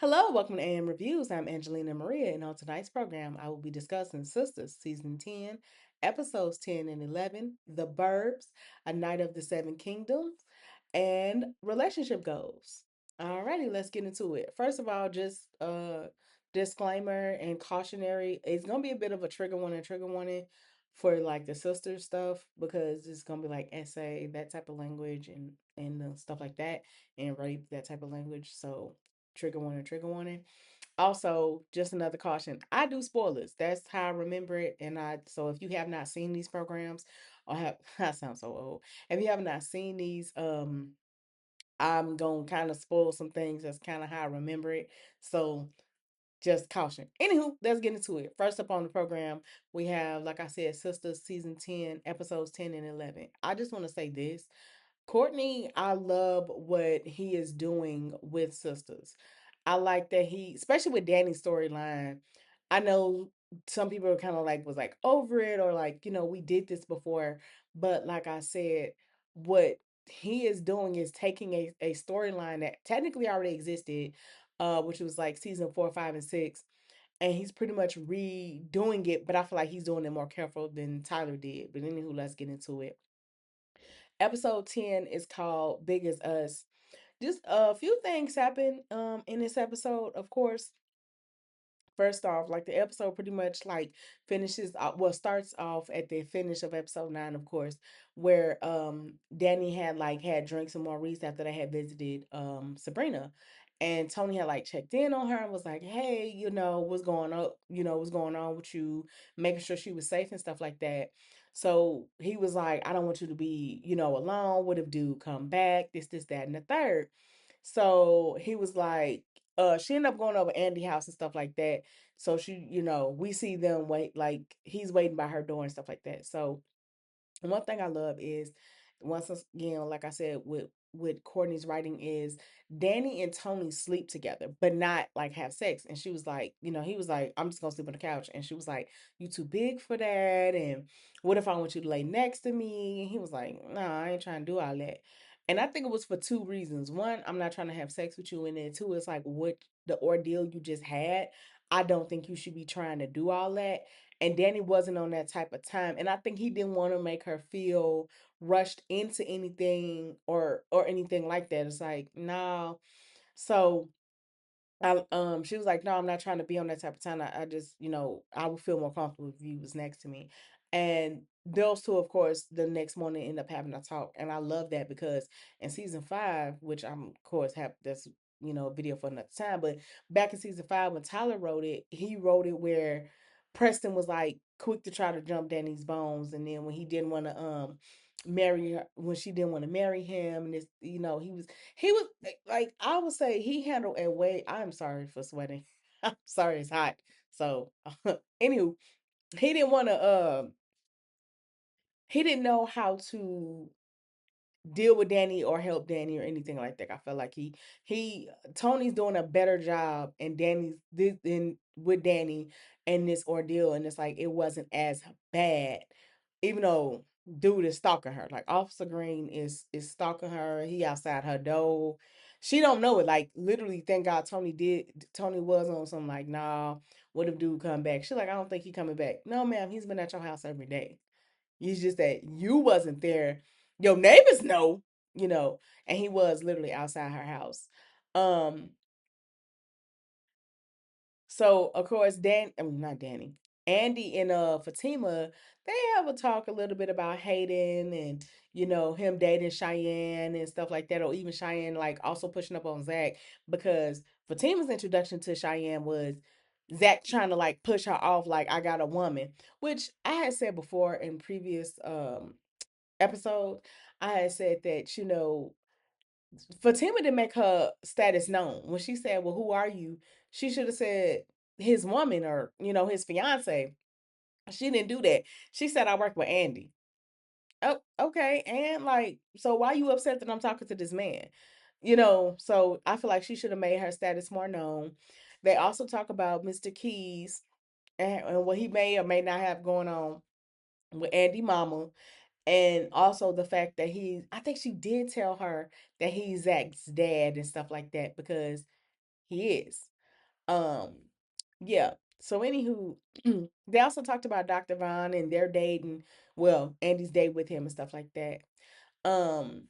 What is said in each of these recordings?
Hello, welcome to AM Reviews. I'm Angelina Maria, and on tonight's program, I will be discussing Sistas, Season 10, Episodes 10 and 11, The Burbs, A Night of the Seven Kingdoms, and Relationship Goals. Alrighty, let's get into it. First of all, just disclaimer and cautionary. It's gonna be a bit of a trigger warning for like the sister stuff because it's gonna be like essay, that type of language, and stuff like that, and rape, that type of language. So trigger warning. Also, just another caution. I do spoilers. That's how I remember it. And so if you have not seen these programs or have I sound so old. If you have not seen these, I'm gonna kind of spoil some things. That's kind of how I remember it. So just caution. Anywho, let's get into it. First up on the program, we have, like I said, Sisters season 10, episodes 10 and 11. I just want to say this. Courtney, I love what he is doing with Sisters. I like that especially with Danny's storyline. I know some people are kind of like, was like over it or like, we did this before. But like I said, what he is doing is taking a storyline that technically already existed, which was like season 4, 5, and 6. And he's pretty much redoing it, but I feel like he's doing it more careful than Tyler did. But anywho, let's get into it. Episode 10 is called Big as Us. Just a few things happen in this episode. Of course, first off, like the episode pretty much like finishes well, starts off at the finish of episode 9, of course, where Danny had drank some Maurice after they had visited Sabrina. And Tony had like checked in on her and was like, hey, what's going on, what's going on with you, making sure she was safe and stuff like that. So he was like, I don't want you to be, alone. What if dude come back? This, that, and the third. So he was like, she ended up going over Andy's house and stuff like that. So she, we see them wait, like he's waiting by her door and stuff like that. So one thing I love is once again, like I said, with Courtney's writing is Danny and Tony sleep together, but not like have sex. And she was like, he was like, I'm just gonna sleep on the couch. And she was like, you too big for that. And what if I want you to lay next to me? And he was like, no, I ain't trying to do all that. And I think it was for two reasons. One, I'm not trying to have sex with you. And then two, it's like what the ordeal you just had. I don't think you should be trying to do all that. And Danny wasn't on that type of time. And I think he didn't want to make her feel rushed into anything or anything like that. It's like, no. So she was like, no, I'm not trying to be on that type of time. I just, I would feel more comfortable if you was next to me. And those two, of course, the next morning end up having a talk. And I love that because in season 5, which I'm of course have that's a video for another time, but back in season 5 when Tyler wrote it, he wrote it where Preston was like quick to try to jump Danny's bones, and then when he didn't want to marry her, when she didn't want to marry him, and this, he was like, I would say he handled a way. I'm sorry for sweating. I'm sorry it's hot. So anywho, he didn't want to he didn't know how to deal with Danny or help Danny or anything like that. I felt like he Tony's doing a better job and Danny's this in with Danny and this ordeal, and it's like it wasn't as bad, even though dude is stalking her. Like Officer Green is stalking her. He outside her door. She don't know it. Like literally, thank God Tony did. Tony was on something like, nah. What if dude come back? She's like, I don't think he coming back. No, ma'am. He's been at your house every day. It's just that you wasn't there. Your neighbors know, and he was literally outside her house. Um, so of course, not Danny, Andy and Fatima, they have a talk a little bit about Hayden and him dating Cheyenne and stuff like that, or even Cheyenne like also pushing up on Zach because Fatima's introduction to Cheyenne was Zach trying to like push her off like I got a woman, which I had said before in previous episode. I had said that Fatima didn't make her status known when she said, "Well, who are you?" She should have said his woman or his fiance. She didn't do that. She said, "I work with Andy." Oh, okay. And like, so why you upset that I'm talking to this man? So I feel like she should have made her status more known. They also talk about Mr. Keys and what he may or may not have going on with Andy Mama. And also the fact that I think she did tell her that he's Zach's dad and stuff like that because he is. Um, yeah. So anywho, they also talked about Dr. Vaughn and their date and well, Andy's date with him and stuff like that. Um,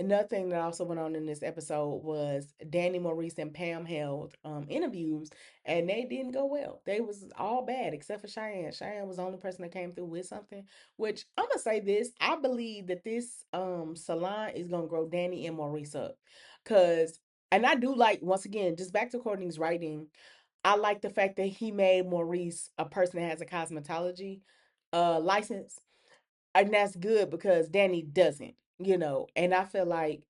Another thing that also went on in this episode was Danny Maurice and Pam held interviews and they didn't go well. They was all bad except for Cheyenne. Cheyenne was the only person that came through with something. Which I'm gonna say this: I believe that this salon is gonna grow Danny and Maurice up, cause and I do like once again just back to Courtney's writing. I like the fact that he made Maurice a person that has a cosmetology license. And that's good because Danny doesn't, and I feel like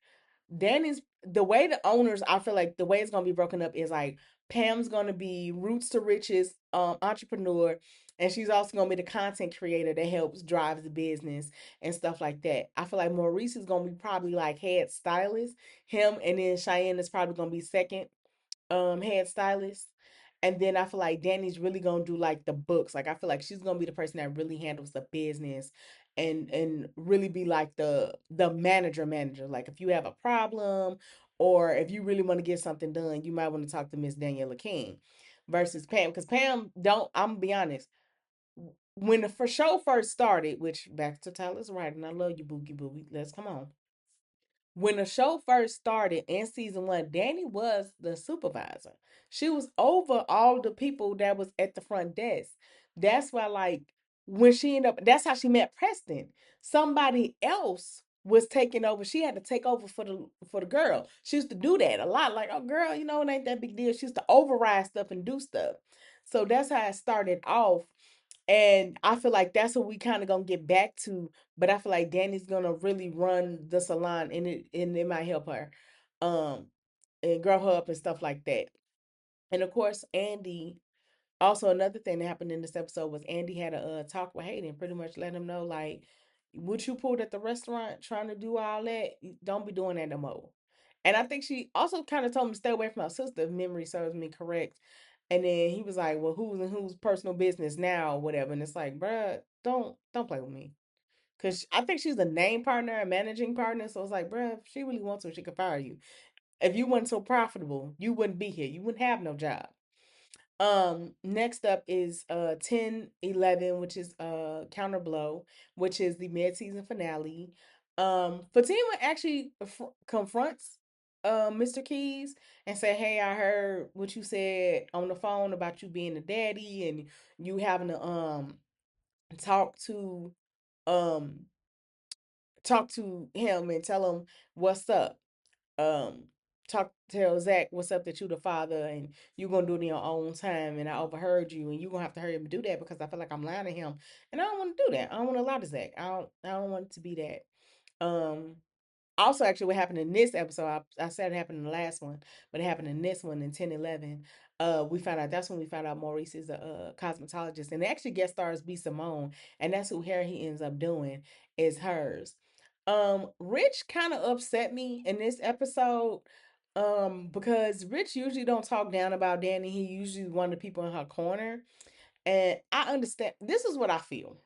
Danny's the way the owners, I feel like the way it's gonna be broken up is like Pam's gonna be roots to riches entrepreneur, and she's also gonna be the content creator that helps drive the business and stuff like that. I feel like Maurice is gonna be probably like head stylist, him, and then Cheyenne is probably gonna be second head stylist. And then I feel like Danny's really gonna do like the books. Like I feel like she's gonna be the person that really handles the business and really be like the manager. Like if you have a problem or if you really want to get something done, you might want to talk to Miss Daniela King versus Pam. Because Pam don't, I'm gonna be honest, when the show first started, which back to Tyler's writing, I love you, Boogie Boogie. Let's come on. When the show first started in season one, Danny was the supervisor. She was over all the people that was at the front desk. That's why, like, when she ended up, that's how she met Preston. Somebody else was taking over. She had to take over for the girl. She used to do that a lot. Like, oh girl, it ain't that big deal. She used to override stuff and do stuff. So that's how it started off. And I feel like that's what we kind of gonna get back to. But I feel like Danny's gonna really run the salon, and it might help her, um, and grow her up and stuff like that. And of course, Andy. Also, another thing that happened in this episode was Andy had a talk with Hayden, pretty much let him know like, what you pulled at the restaurant trying to do all that, don't be doing that no more. And I think she also kind of told him to stay away from my sister, if memory serves me correct. And then he was like, "Well, who's in whose personal business now, or whatever." And it's like, bruh, don't play with me, because I think she's a name partner, a managing partner. So it's like, bruh, if she really wants to, she could fire you. If you weren't so profitable, you wouldn't be here. You wouldn't have no job. Next up is 10-11, which is Counter Blow, which is the mid-season finale. Fatima actually confronts Mr. Keys and say, "Hey, I heard what you said on the phone about you being a daddy and you having to talk to um talk to him and tell him what's up. um Tell Zach what's up, that you the father and you gonna do it in your own time, and I overheard you and you gonna have to hurry up and do that because I feel like I'm lying to him, and I don't want to do that. I don't want to lie to Zach. I don't want it to be that. Also, actually, what happened in this episode, I said it happened in the last one, but it happened in this one in 10-11. We found out That's when we found out Maurice is a cosmetologist, and it actually guest stars B Simone, and that's who hair he ends up doing is hers. Rich kind of upset me in this episode, because Rich usually don't talk down about Danny. He usually one of the people in her corner, and I understand. This is what I feel.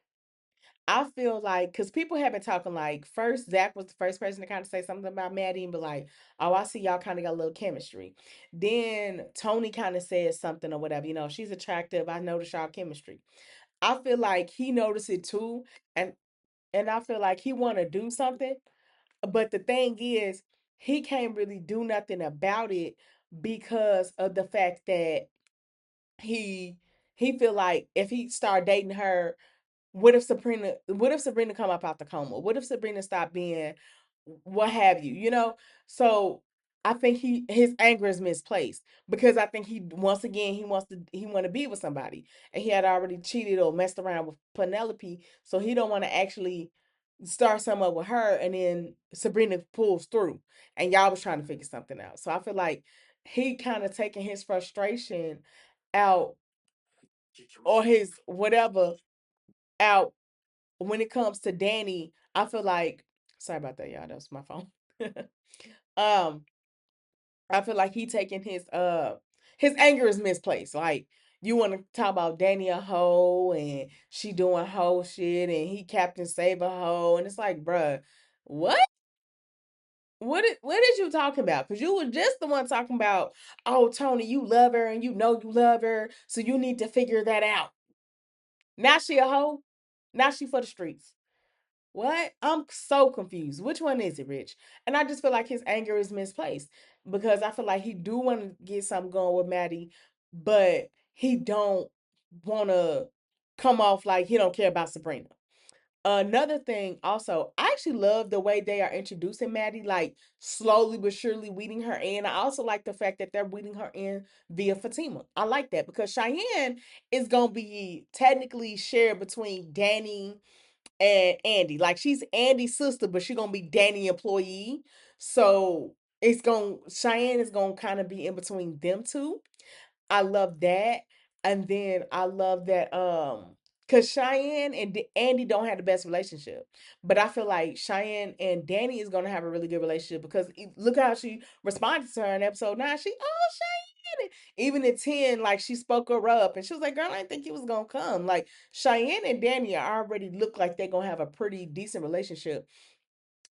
I feel like because people have been talking like first Zach was the first person to kind of say something about Maddie and be like, "Oh, I see y'all kind of got a little chemistry." Then Tony kind of says something or whatever. She's attractive. I noticed y'all chemistry. I feel like he noticed it too, and I feel like he want to do something, but the thing is, he can't really do nothing about it because of the fact that he he feel like if he start dating her, what if Sabrina come up out the coma? What if Sabrina stop being what have you, So I think his anger is misplaced because I think he once again he want to be with somebody, and he had already cheated or messed around with Penelope, so he don't want to actually start something up with her, and then Sabrina pulls through, and y'all was trying to figure something out. So I feel like he kind of taking his frustration out, or his whatever out, when it comes to Danny. I feel like, sorry about that, y'all. That's my phone. um, I feel like he taking his anger is misplaced. Like, you want to talk about Danny a hoe and she doing hoe shit and he Captain Save a hoe, and it's like, bruh, what? what is you talking about? Because you were just the one talking about, oh, Tony, you love her and you know you love her, so you need to figure that out. Now she a hoe. Now she for the streets. What? I'm so confused. Which one is it, Rich? And I just feel like his anger is misplaced because I feel like he do want to get something going with Maddie, but he don't want to come off like he don't care about Sabrina. Another thing, also, I actually love the way they are introducing Maddie, like slowly but surely weeding her in. I also like the fact that they're weeding her in via Fatima. I like that because Cheyenne is gonna be technically shared between Danny and Andy. Like she's Andy's sister, but she's gonna be Danny employee. So it's gonna Cheyenne is gonna kind of be in between them two. I love that. And then I love that because Cheyenne and Andy don't have the best relationship. But I feel like Cheyenne and Danny is gonna have a really good relationship because look how she responded to her in episode 9. She, oh Cheyenne. Even at 10, like she spoke her up and she was like, girl, I didn't think he was gonna come. Like Cheyenne and Danny already look like they're gonna have a pretty decent relationship.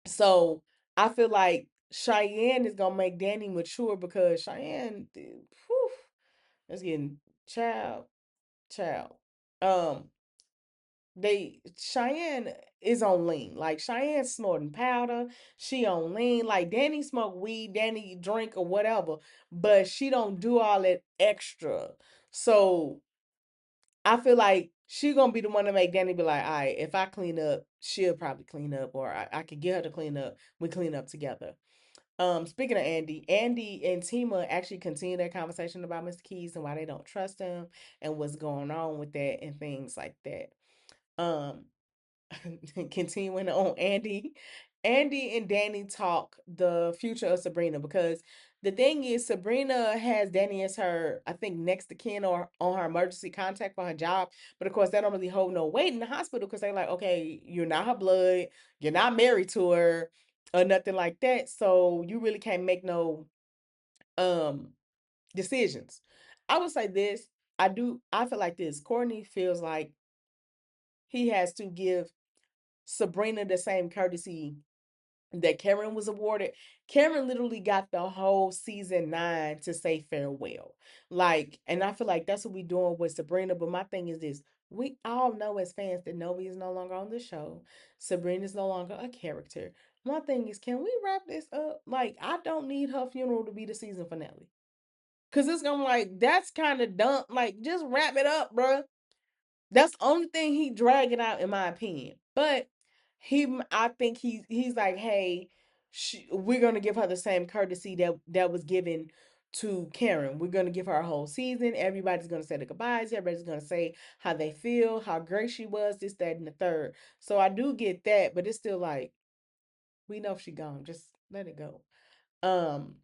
So I feel like Cheyenne is gonna make Danny mature because Cheyenne, whew, that's getting child, child. Um, they Cheyenne is on lean. Like Cheyenne snorting powder. She on lean. Like Danny smoke weed, Danny drink or whatever, but she don't do all that extra. So I feel like she gonna be the one to make Danny be like, all right, if I clean up, she'll probably clean up, or I could get her to clean up. We clean up together. Speaking of Andy, Andy and Tima actually continue their conversation about Mr. Keys and why they don't trust him and what's going on with that and things like that. Um, continuing on Andy and Danny talk the future of Sabrina because the thing is Sabrina has Danny as her, I think, next to kin or on her emergency contact for her job. But of course that don't really hold no weight in the hospital because they're like, okay, you're not her blood, you're not married to her or nothing like that. So you really can't make no um decisions. I would say this. I feel like this. Courtney feels like he has to give Sabrina the same courtesy that Karen was awarded. Karen literally got the whole season 9 to say farewell. Like, and I feel like that's what we doing with Sabrina. But my thing is this. We all know as fans that Novi is no longer on the show. Sabrina is no longer a character. My thing is, can we wrap this up? Like, I don't need her funeral to be the season finale. Cause it's gonna like that's kind of dumb. Like, just wrap it up, bruh. That's the only thing he dragging out in my opinion. But I think he's like, hey, we're gonna give her the same courtesy that was given to Karen. We're gonna give her a whole season. Everybody's gonna say the goodbyes. Everybody's gonna say how they feel, how great she was, this, that, and the third. So I do get that, but it's still like we know she gone. Just let it go. Um,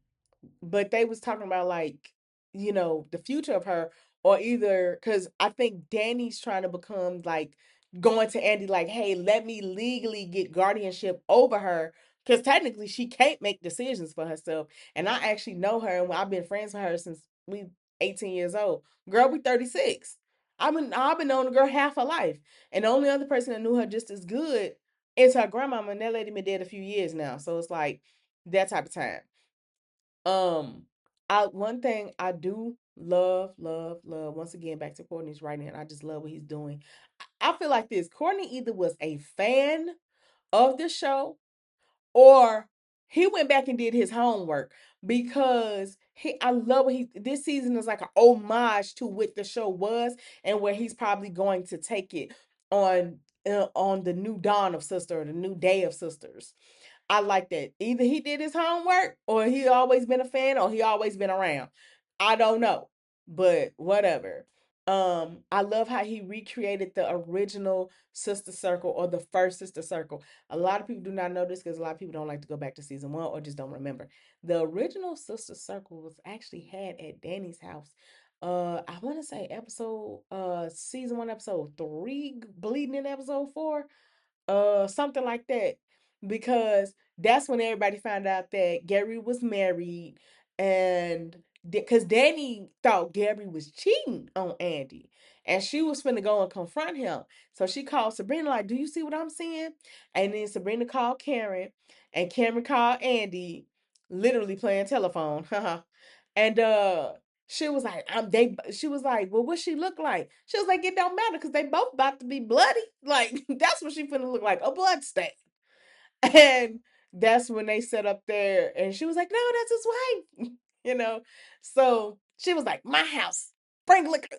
but they was talking about like, the future of her, or either because I think Danny's trying to become like going to Andy like, hey, let me legally get guardianship over her. Because technically she can't make decisions for herself. And I actually know her and I've been friends with her since we 18 years old. Girl, we 36. I've been knowing the girl half her life. And the only other person that knew her just as good is her grandmama, and that lady been dead a few years now. So it's like that type of time. Um, I one thing I do love, love, love. Once again, back to Courtney's writing, and I just love what he's doing. I feel like this. Courtney either was a fan of the show or he went back and did his homework because I love what he this season is like an homage to what the show was and where he's probably going to take it on the new dawn of Sister or the new day of Sisters. I like that. Either he did his homework or he always been a fan or he always been around. I don't know, but whatever. I love how he recreated the original Sister Circle or the first Sister Circle. A lot of people do not know this because a lot of people don't like to go back to season 1 or just don't remember. The original Sister Circle was actually had at Danny's house. I want to say season 1 episode 3 bleeding in episode 4, something like that, because that's when everybody found out that Gary was married and because Danny thought Gabby was cheating on Andy, and she was finna go and confront him. So she called Sabrina, like, "Do you see what I'm seeing?" And then Sabrina called Karen, and Karen called Andy, literally playing telephone. And she was like, she was like, "Well, what she look like?" She was like, "It don't matter because they both about to be bloody. Like, that's what she finna look like, a blood stain." And that's when they set up there, and she was like, "No, that's his wife." you know. So she was like, "My house, bring liquor,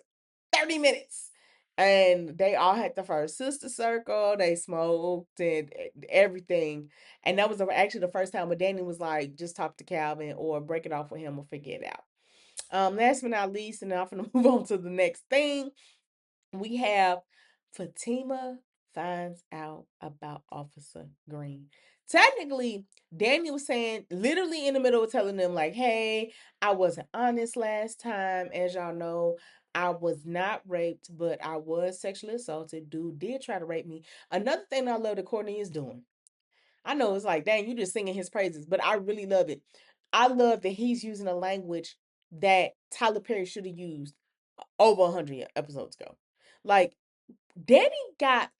30 minutes." And they all had the first sister circle. They smoked and everything. And that was actually the first time where Danny was like, "Just talk to Calvin or break it off with him or figure it out." Last but not least, and now I'm gonna move on to the next thing. We have Fatima finds out about Officer Green. Technically, Daniel was saying, literally in the middle of telling them, like, "Hey, I wasn't honest last time. As y'all know, I was not raped, but I was sexually assaulted. Dude did try to rape me." Another thing I love that Courtney is doing. I know it's like, dang, you just singing his praises, but I really love it. I love that he's using a language that Tyler Perry should have used over 100 episodes ago. Like, Danny got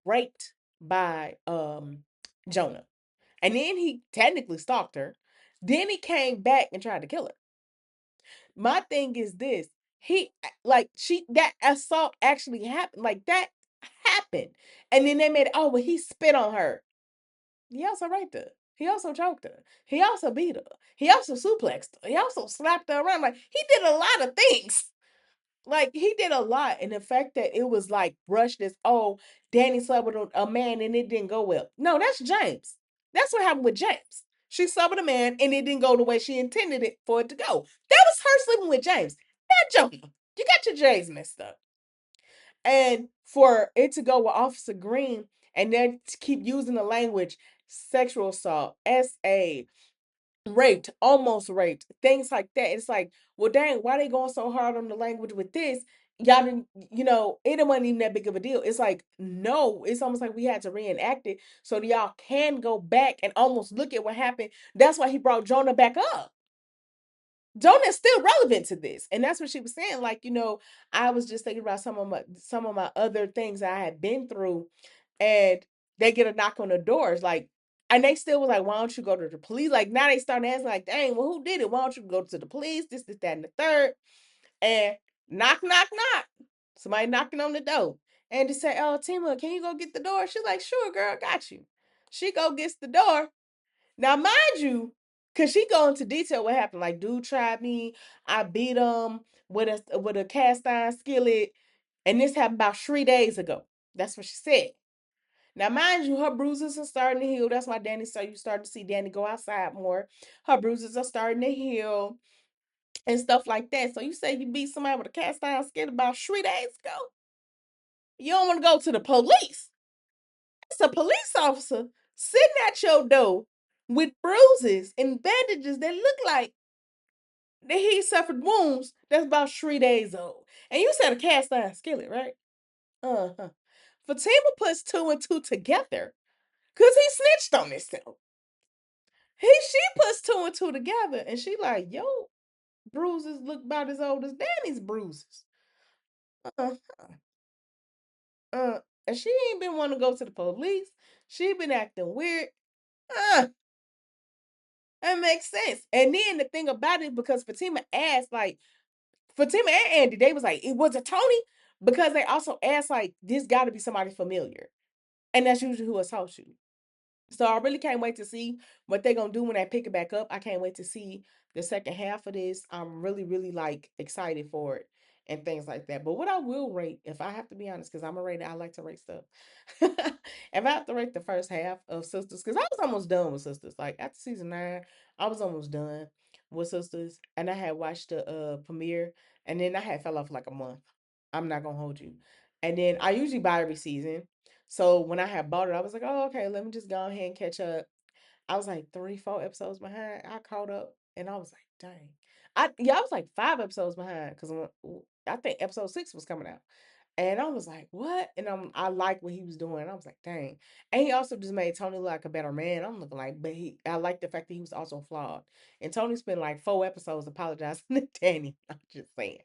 raped by Jonah. And then he technically stalked her. Then he came back and tried to kill her. My thing is this. He like she that assault actually happened. Like that happened. And then they made it, oh, well, he spit on her. He also raped her. He also choked her. He also beat her. He also suplexed her. He also slapped her around. Like he did a lot of things. Like he did a lot, and the fact that it was like rushed as, oh, Danny slept with a man and it didn't go well. No, that's James. That's what happened with James. She slept with a man and it didn't go the way she intended it for it to go. That was her sleeping with James, not Jonah. You got your J's messed up. And for it to go with Officer Green and then to keep using the language sexual assault, SA, raped, almost raped, things like that. It's like, well, dang, why they going so hard on the language with this? Y'all didn't, it wasn't even that big of a deal. It's like, no, it's almost like we had to reenact it so that y'all can go back and almost look at what happened. That's why he brought Jonah back up. Jonah's still relevant to this. And that's what she was saying. Like, I was just thinking about some of my other things I had been through, and they get a knock on the doors, like, and they still was like, "Why don't you go to the police?" Like now they start asking, like, "Dang, well, who did it? Why don't you go to the police?" This, that, and the third. And knock, knock, knock. Somebody knocking on the door. And they say, "Oh, Tima, can you go get the door?" She's like, "Sure, girl, got you." She go gets the door. Now, mind you, cause she go into detail what happened. Like, dude tried me. I beat him with a cast iron skillet, and this happened about 3 days ago. That's what she said. Now, mind you, her bruises are starting to heal. That's why you start to see Danny go outside more. Her bruises are starting to heal and stuff like that. So you say you beat somebody with a cast iron skillet about 3 days ago. You don't want to go to the police. It's a police officer sitting at your door with bruises and bandages that look like that he suffered wounds that's about 3 days old. And you said a cast iron skillet, right? Uh-huh. Fatima puts two and two together because he snitched on himself. She puts two and two together and she like, yo, bruises look about as old as Danny's bruises. Uh, uh, and she ain't been wanting to go to the police. She been acting weird. Uh, that makes sense. And then the thing about it, because Fatima asked, like, Fatima and Andy, they was like, it was a Tony? Because they also asked, like, this got to be somebody familiar. And that's usually who assaults you. So I really can't wait to see what they're gonna do when they pick it back up. I can't wait to see the second half of this. I'm really, really like excited for it and things like that. But what I will rate, if I have to be honest, because I'm a rater, I like to rate stuff. If I have to rate the first half of Sistas, because I was almost done with Sistas. Like after season 9, I was almost done with Sistas, and I had watched the premiere, and then I had fell off like a month. I'm not gonna hold you. And then I usually buy every season. So when I had bought it, I was like, oh, okay, let me just go ahead and catch up. I was like 3, 4 episodes behind. I caught up and I was like, dang. I was like 5 episodes behind because I think episode 6 was coming out. And I was like, what? And I like what he was doing. I was like, dang. And he also just made Tony look like a better man. I'm looking like, but I like the fact that he was also flawed. And Tony spent like 4 episodes apologizing to Danny. I'm just saying.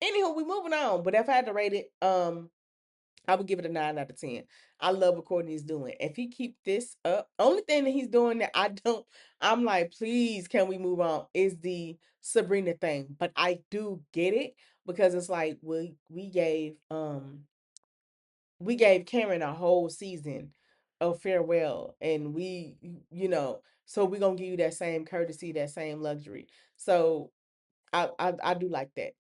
Anywho, we moving on. But if I had to rate it, I would give it a 9 out of 10. I love what Courtney's doing. If he keep this up, only thing that he's doing that I don't, I'm like, please, can we move on? Is the Sabrina thing. But I do get it because it's like we gave Cameron a whole season of farewell, and so we're gonna give you that same courtesy, that same luxury. So I do like that.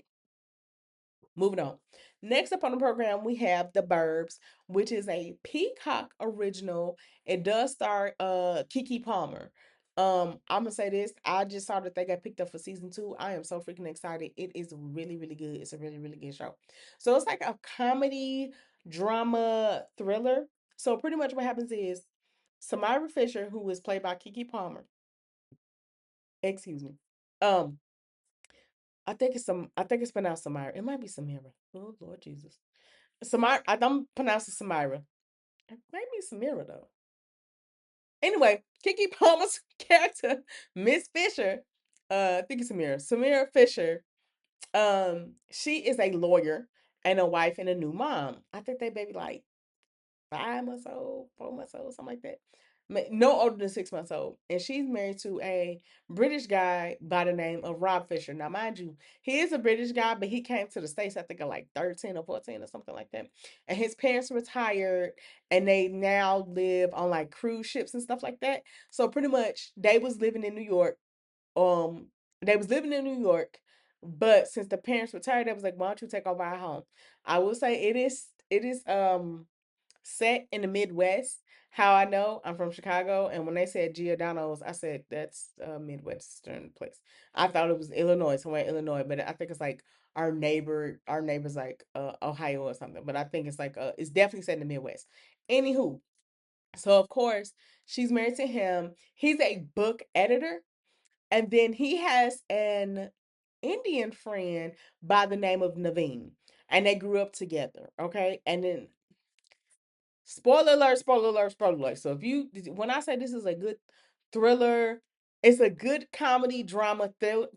Moving on. Next up on the program, we have The Burbs, which is a Peacock original. It does star Kiki Palmer. I'm gonna say this. I just saw that they got picked up for season 2. I am so freaking excited. It is really, really good. It's a really, really good show. So it's like a comedy, drama, thriller. So pretty much what happens is Samira Fisher, who was played by Kiki Palmer, excuse me. Um, I think it's pronounced Samira. It might be Samira. Oh Lord Jesus. Samira, I don't pronounce it Samira. It might be Samira though. Anyway, Kiki Palmer's character, Miss Fisher, I think it's Samira. Samira Fisher, she is a lawyer and a wife and a new mom. I think they baby like 5 months old, 4 months old, something like that. No older than 6 months old. And she's married to a British guy by the name of Rob Fisher. Now, mind you, he is a British guy, but he came to the States, I think, at like 13 or 14 or something like that. And his parents retired and they now live on like cruise ships and stuff like that. So pretty much they was living in New York. Um, they was living in New York, but since the parents retired, they was like, why don't you take over our home? I will say it is set in the Midwest. How I know I'm from Chicago, and when they said Giordano's, I said that's a Midwestern place. I thought it was Illinois, somewhere in Illinois, but I think it's like our neighbor's like Ohio or something. But I think it's like it's definitely set in the Midwest. Anywho, so of course she's married to him. He's a book editor, and then he has an Indian friend by the name of Naveen, and they grew up together. Okay, and then spoiler alert, spoiler alert, spoiler alert. So when I say this is a good thriller, it's a good comedy drama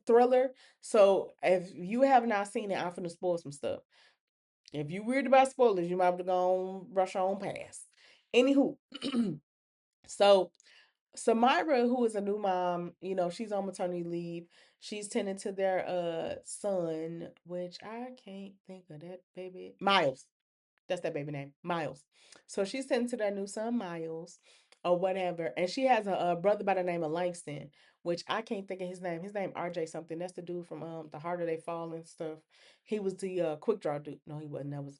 thriller. So if you have not seen it, I'm finna spoil some stuff. If you weird about spoilers, you might have to go on brush on past. Anywho, so Samira, who is a new mom, she's on maternity leave. She's tending to their son, which I can't think of that baby. Miles. That's that baby name, Miles. So she's sent to their new son, Miles, or whatever. And she has a brother by the name of Langston, which I can't think of his name. His name RJ something. That's the dude from The Harder They Fall and stuff. He was the quick draw dude. No, he wasn't. That was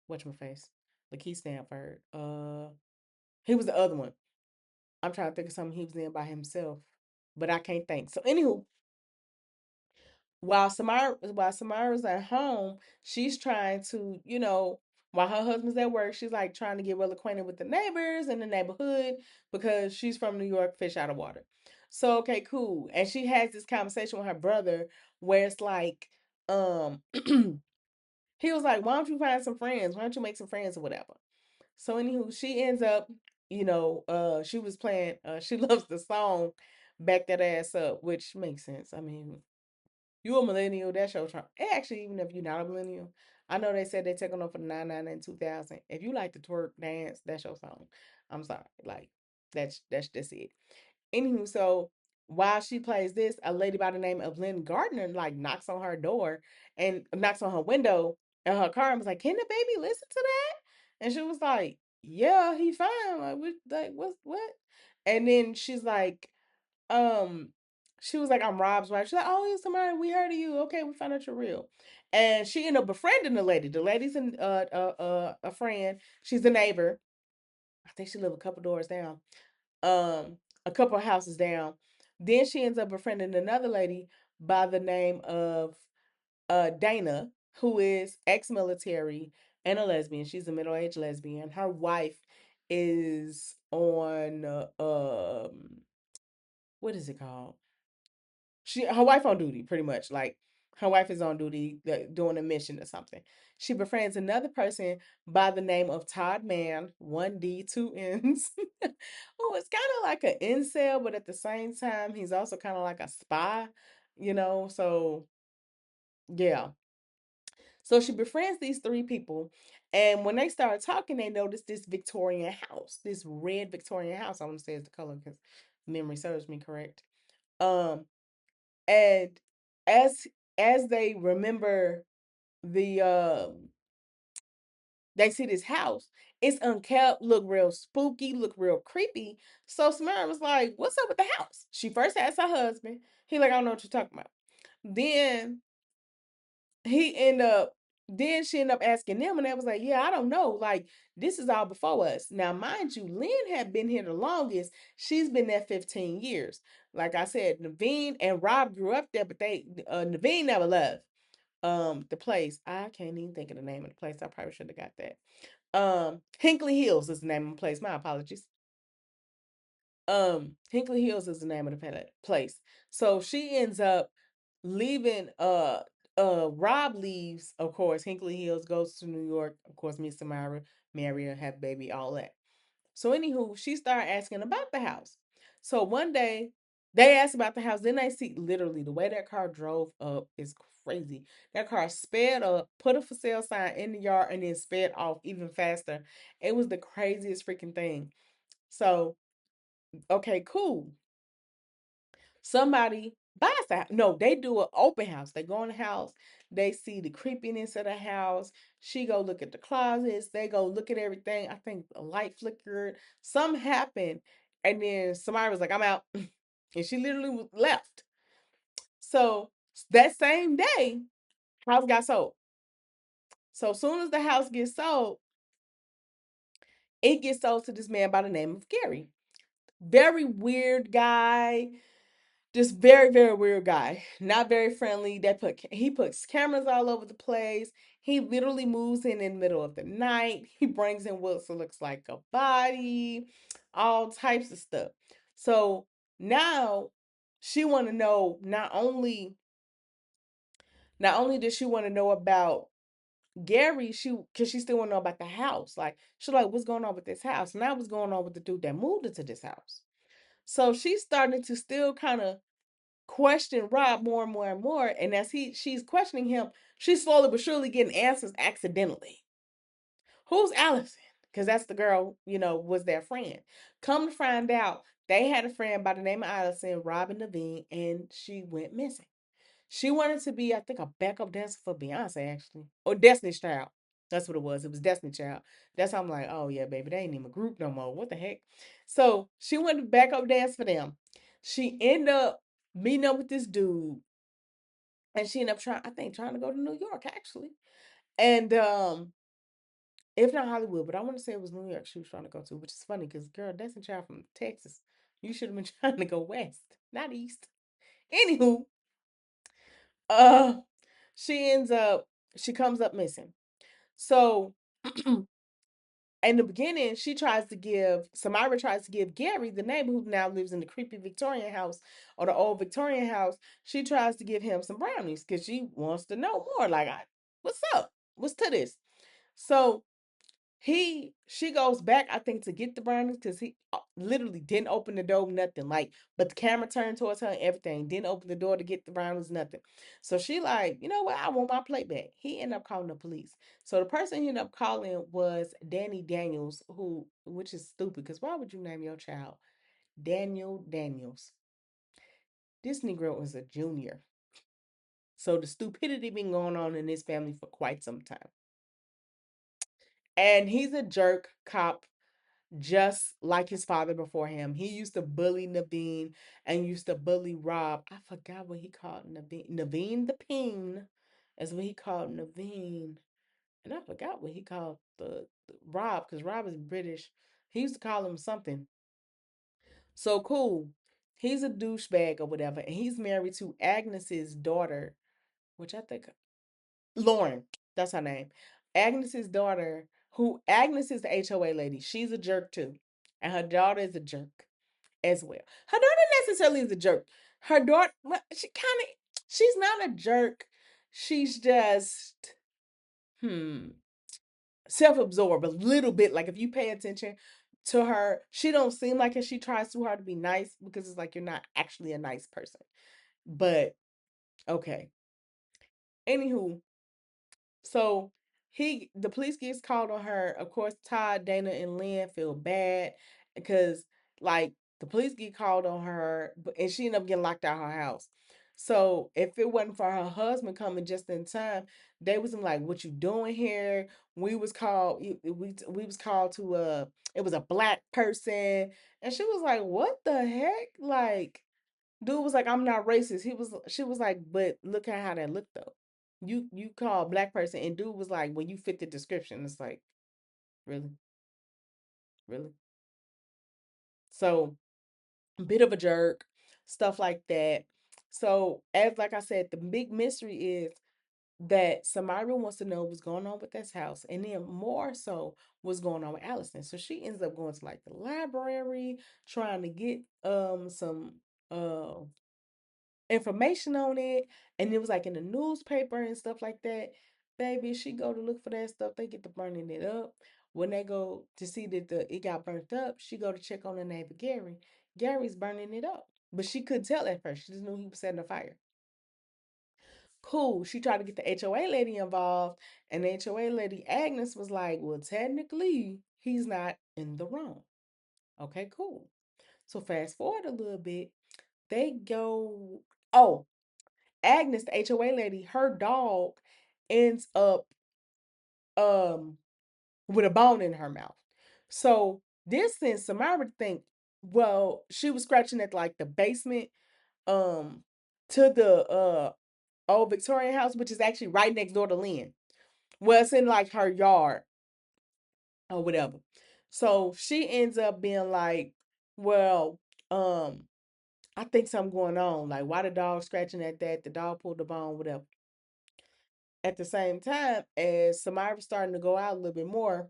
whatchamacface. Lakeith Stanford. He was the other one. I'm trying to think of something he was in by himself, but I can't think. So anywho, while Samara's at home, she's trying to, while her husband's at work, she's like trying to get well acquainted with the neighbors in the neighborhood because she's from New York, fish out of water. So okay, cool. And she has this conversation with her brother where it's like, um, he was like, "Why don't you find some friends? Why don't you make some friends or whatever?" So anywho, she ends up, she was playing. She loves the song "Back That Ass Up," which makes sense. I mean, you a millennial, that's your charm. Actually, even if you're not a millennial, I know they said they taking off for the 99 and 2000. If you like to twerk dance, that's your song. I'm sorry. Like, that's just it. Anywho, so while she plays this, a lady by the name of Lynn Gardner like knocks on her door and knocks on her window in her car and was like, "Can the baby listen to that?" And she was like, "Yeah, he fine. What?" And then she's like, um she was like, "I'm Rob's wife." She's like, "Oh, you're somebody, we heard of you. Okay, we found out you're real." And she ended up befriending the lady. The lady's a friend. She's a neighbor. I think she lived a couple doors down. A couple of houses down. Then she ends up befriending another lady by the name of Dana, who is ex-military and a lesbian. She's a middle-aged lesbian. Her wife is on what is it called? Her wife on duty, pretty much. Like Her wife is on duty doing a mission or something. She befriends another person by the name of Todd Mann, 1D, 2 N's. Oh, it's kind of like an incel, but at the same time, he's also kind of like a spy, So, yeah. So she befriends these three people. And when they start talking, they notice this Victorian house, this red Victorian house. I want to say it's the color because memory serves me correct. Um, and as as they remember the they see this house, it's unkept, look real spooky, look real creepy. So Samara was like, "What's up with the house?" She first asked her husband. He like, "I don't know what you're talking about." Then he end up then she ended up asking them, and they was like, "Yeah, I don't know. Like, this is all before us." Now, mind you, Lynn had been here the longest. She's been there 15 years. Like I said, Naveen and Rob grew up there, but Naveen never left the place. I can't even think of the name of the place. I probably should have got that. Hinkley Hills is the name of the place. My apologies. Hinkley Hills is the name of the place. So she ends up leaving Rob leaves, of course. Hinkley Hills goes to New York, of course, meets Samara, marry her, have baby, all that. So anywho, she started asking about the house. So one day they asked about the house, then they see literally the way that car drove up is crazy. That car sped up, put a for sale sign in the yard, and then sped off even faster. It was the craziest freaking thing. So, okay, cool. Somebody buys that. No, they do an open house. They go in the house. They see the creepiness of the house. She go look at the closets. They go look at everything. I think a light flickered. Something happened, and then somebody was like, "I'm out," and she literally left. So that same day, house got sold. So as soon as the house gets sold, it gets sold to this man by the name of Gary. Very weird guy. Just very, very weird guy. Not very friendly. He puts cameras all over the place. He literally moves in the middle of the night. He brings in what looks like a body, all types of stuff. So now she want to know not only does she want to know about Gary, because she still want to know about the house. Like she's like, what's going on with this house? Now what's going on with the dude that moved into this house? So she's starting to still kind of question Rob more and more and more. And as she's questioning him, she's slowly but surely getting answers accidentally. Who's Allison? Because that's the girl, was their friend. Come to find out, they had a friend by the name of Allison, Robin Levine, and she went missing. She wanted to be, I think, a backup dancer for Beyonce, actually. Or Destiny's Child. That's what it was. It was Destiny Child. That's how I'm like, oh yeah, baby, they ain't even a group no more. What the heck? So she went to backup dance for them. She ended up meeting up with this dude. And she ended up trying to go to New York, actually. And if not Hollywood, but I want to say it was New York she was trying to go to, which is funny because girl, Destiny Child from Texas. You should have been trying to go west, not east. Anywho, uh she ends up she comes up missing. So in the beginning, Samira tries to give Gary, the neighbor who now lives in the creepy Victorian house or the old Victorian house, she tries to give him some brownies because she wants to know more. Like, what's up? What's to this? So she goes back, I think, to get the brownies because he literally didn't open the door, nothing. Like, but the camera turned towards her and everything. Didn't open the door to get the brownies, nothing. So she like, you know what? I want my plate back. He ended up calling the police. So the person he ended up calling was Danny Daniels, which is stupid because why would you name your child Daniel Daniels? This Negro is a junior. So the stupidity been going on in this family for quite some time. And he's a jerk cop just like his father before him. He used to bully Naveen and used to bully Rob. I forgot what he called Naveen. Naveen the Peen is what he called Naveen. And I forgot what he called the Rob because Rob is British. He used to call him something. So cool. He's a douchebag or whatever. And he's married to Agnes's daughter, which I think Lauren, that's her name. Agnes's daughter, who Agnes is the HOA lady. She's a jerk too. And her daughter is a jerk as well. Her daughter necessarily is a jerk. Her daughter, well, she's not a jerk. she's just hmm self-absorbed a little bit. Like if you pay attention to her, she don't seem like it. She tries too hard to be nice because it's like you're not actually a nice person. But okay. Anywho, so the police gets called on her. Of course, Todd, Dana, and Lynn feel bad because like the police get called on her, and she ended up getting locked out of her house. So if it wasn't for her husband coming just in time, they was like, "What you doing here?" We was called to it was a black person, and she was like, "What the heck?" Like dude was like, "I'm not racist." She was like, "But look at how that looked though. You call a black person," and dude was like, "When you fit the description." It's like, really, really. So bit of a jerk, stuff like that. So as like I said, the big mystery is that Samira wants to know what's going on with this house, and then more so what's going on with Allison. So she ends up going to like the library, trying to get some uh information on it, and it was like in the newspaper and stuff like that. Baby, she go to look for that stuff, they get to burning it up. When they go to see that it got burnt up, she go to check on the neighbor Gary. Gary's burning it up, but she couldn't tell at first. She just knew he was setting a fire. Cool. She tried to get the HOA lady involved, and the HOA lady Agnes was like, "Well, technically, he's not in the wrong." Okay, cool. So fast forward a little bit, they go. Oh, Agnes, the HOA lady, her dog ends up um with a bone in her mouth. So this sends Samara to think, well, she was scratching at like the basement um to the old Victorian house, which is actually right next door to Lynn. Well, it's in like her yard or whatever. So she ends up being like, well, um, I think something going on. Like, why the dog scratching at that? The dog pulled the bone, whatever. At the same time, as Samira was starting to go out a little bit more,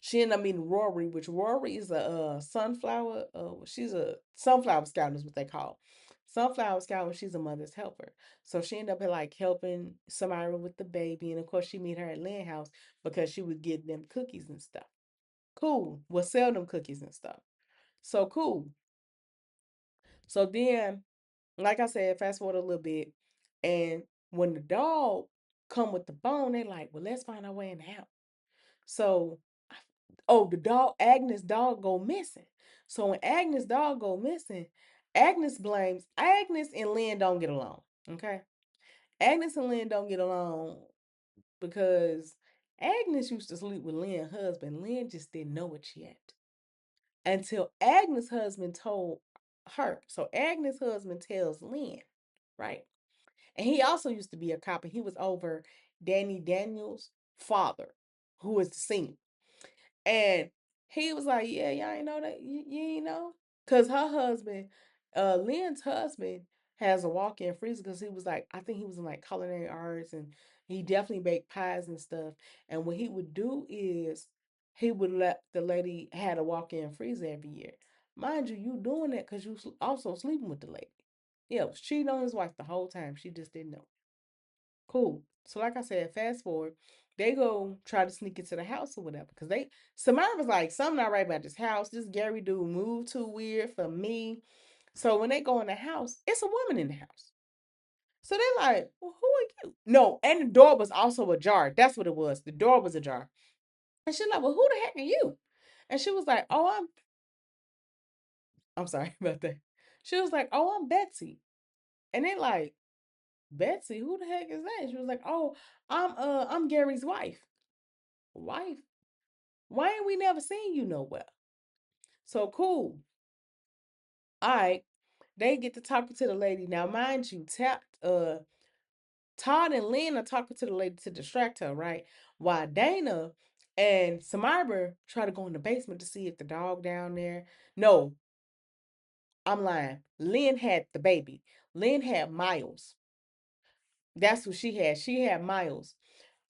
she ended up meeting Rory, which Rory is a sunflower. She's a sunflower scout, is what they call. Sunflower scout, and she's a mother's helper. So she ended up like helping Samira with the baby, and of course she meet her at Lynn house because she would give them cookies and stuff. Cool. Will sell them cookies and stuff. So cool. So then, like I said, fast forward a little bit, and when the dog come with the bone, they like, well, let's find our way in the house. So, oh, the dog, Agnes' dog go missing. So when Agnes' dog go missing, Agnes and Lynn don't get along. Okay, Agnes and Lynn don't get along because Agnes used to sleep with Lynn's husband. Lynn just didn't know it yet until Agnes' husband told her. So Agnes' husband tells Lynn, right? And he also used to be a cop, and he was over Danny Daniels' father, who was the senior. And he was like, "Yeah, y'all ain't know that. You ain't know." Because her husband, Lynn's husband, has a walk in freezer because he was like, I think he was in like culinary arts, and he definitely baked pies and stuff. And what he would do is he would let the lady had a walk in freezer every year. Mind you, you doing that because you also sleeping with the lady. Yeah, was cheating on his wife the whole time. She just didn't know. Cool. So like I said, fast forward, they go try to sneak into the house or whatever. Cause Samara was like, something not right about this house. This Gary dude moved too weird for me. So when they go in the house, it's a woman in the house. So they're like, well, who are you? No, and the door was also ajar. That's what it was. The door was ajar. And she's like, well, who the heck are you? And she was like, oh, I'm sorry about that. She was like, oh, I'm Betsy. And they like, Betsy, who the heck is that? She was like, oh, I'm Gary's wife. Wife? Why ain't we never seen you nowhere? So cool. All right. They get to talking to the lady. Now, mind you, Todd and Lynn are talking to the lady to distract her, right? While Dana and Samara try to go in the basement to see if the dog down there. No, I'm lying. Lynn had the baby. Lynn had Miles. That's what she had. She had Miles.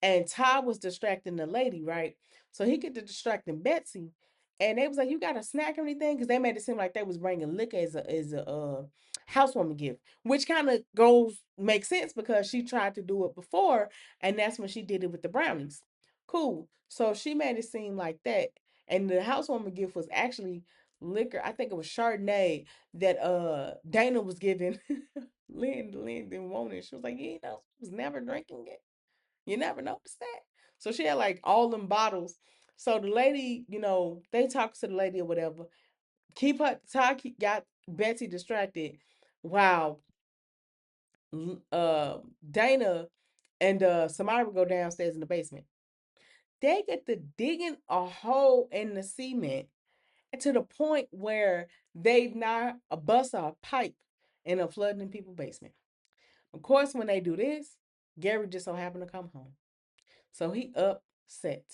And Todd was distracting the lady, right? So he get to distracting Betsy, and they was like, "You got a snack or anything?" Because they made it seem like they was bringing liquor as a housewarming gift, which kind of goes makes sense because she tried to do it before, and that's when she did it with the brownies. Cool. So she made it seem like that, and the housewarming gift was actually liquor. I think it was Chardonnay that Dana was giving. Lynn didn't want it. She was like, you know, was never drinking it. You never noticed that. So she had like all them bottles. So the lady, you know, they talked to the lady or whatever. Keep her Ty got Betsy distracted. Wow. Dana and Samara go downstairs in the basement. They get to digging a hole in the cement to the point where they not a bust a pipe in a flooding people's basement. Of course, when they do this, Gary just so happened to come home. So he upset.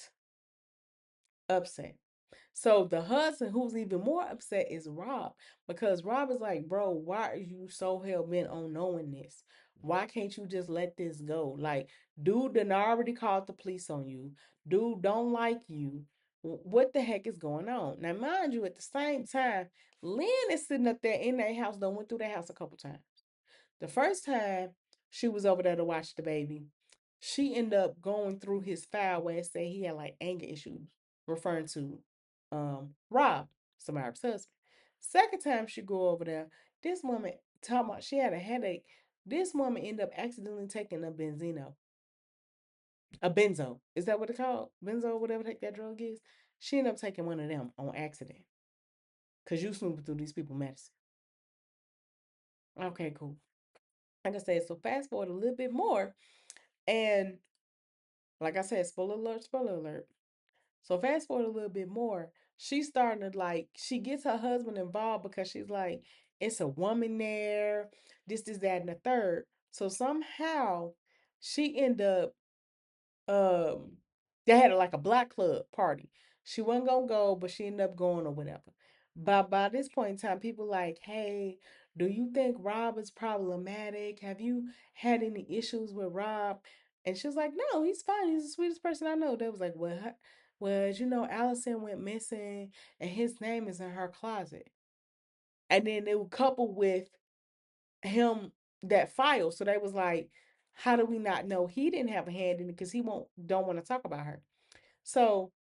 So the husband, who's even more upset, is Rob because Rob is like, bro, why are you so hell bent on knowing this? Why can't you just let this go? Like, dude done already called the police on you. Dude don't like you. What the heck is going on? Now, mind you, at the same time, Lynn is sitting up there in that house, done went through that house a couple times. The first time she was over there to watch the baby, she ended up going through his file where it said he had like anger issues, referring to Rob, Samara's husband. Second time she go over there, this woman talking about she had a headache. This woman ended up accidentally taking a benzino. A benzo. Is that what it's called? Benzo, whatever that drug is. She ended up taking one of them on accident. Cause you snooping through these people's medicine. Okay, cool. Like I said, so fast forward a little bit more. And like I said, spoiler alert, spoiler alert. So fast forward a little bit more, she's starting to like she gets her husband involved because she's like, it's a woman there, this, that, and the third. So somehow she ended up um they had like a black club party. She wasn't gonna go, but she ended up going or whatever. But by this point in time, people like, hey, do you think Rob is problematic? Have you had any issues with Rob? And she was like, no, he's fine. He's the sweetest person I know. They was like, well, you know, Allison went missing and his name is in her closet. And then it would couple with him that file. So they was like, how do we not know he didn't have a hand in it? Because he won't don't want to talk about her. So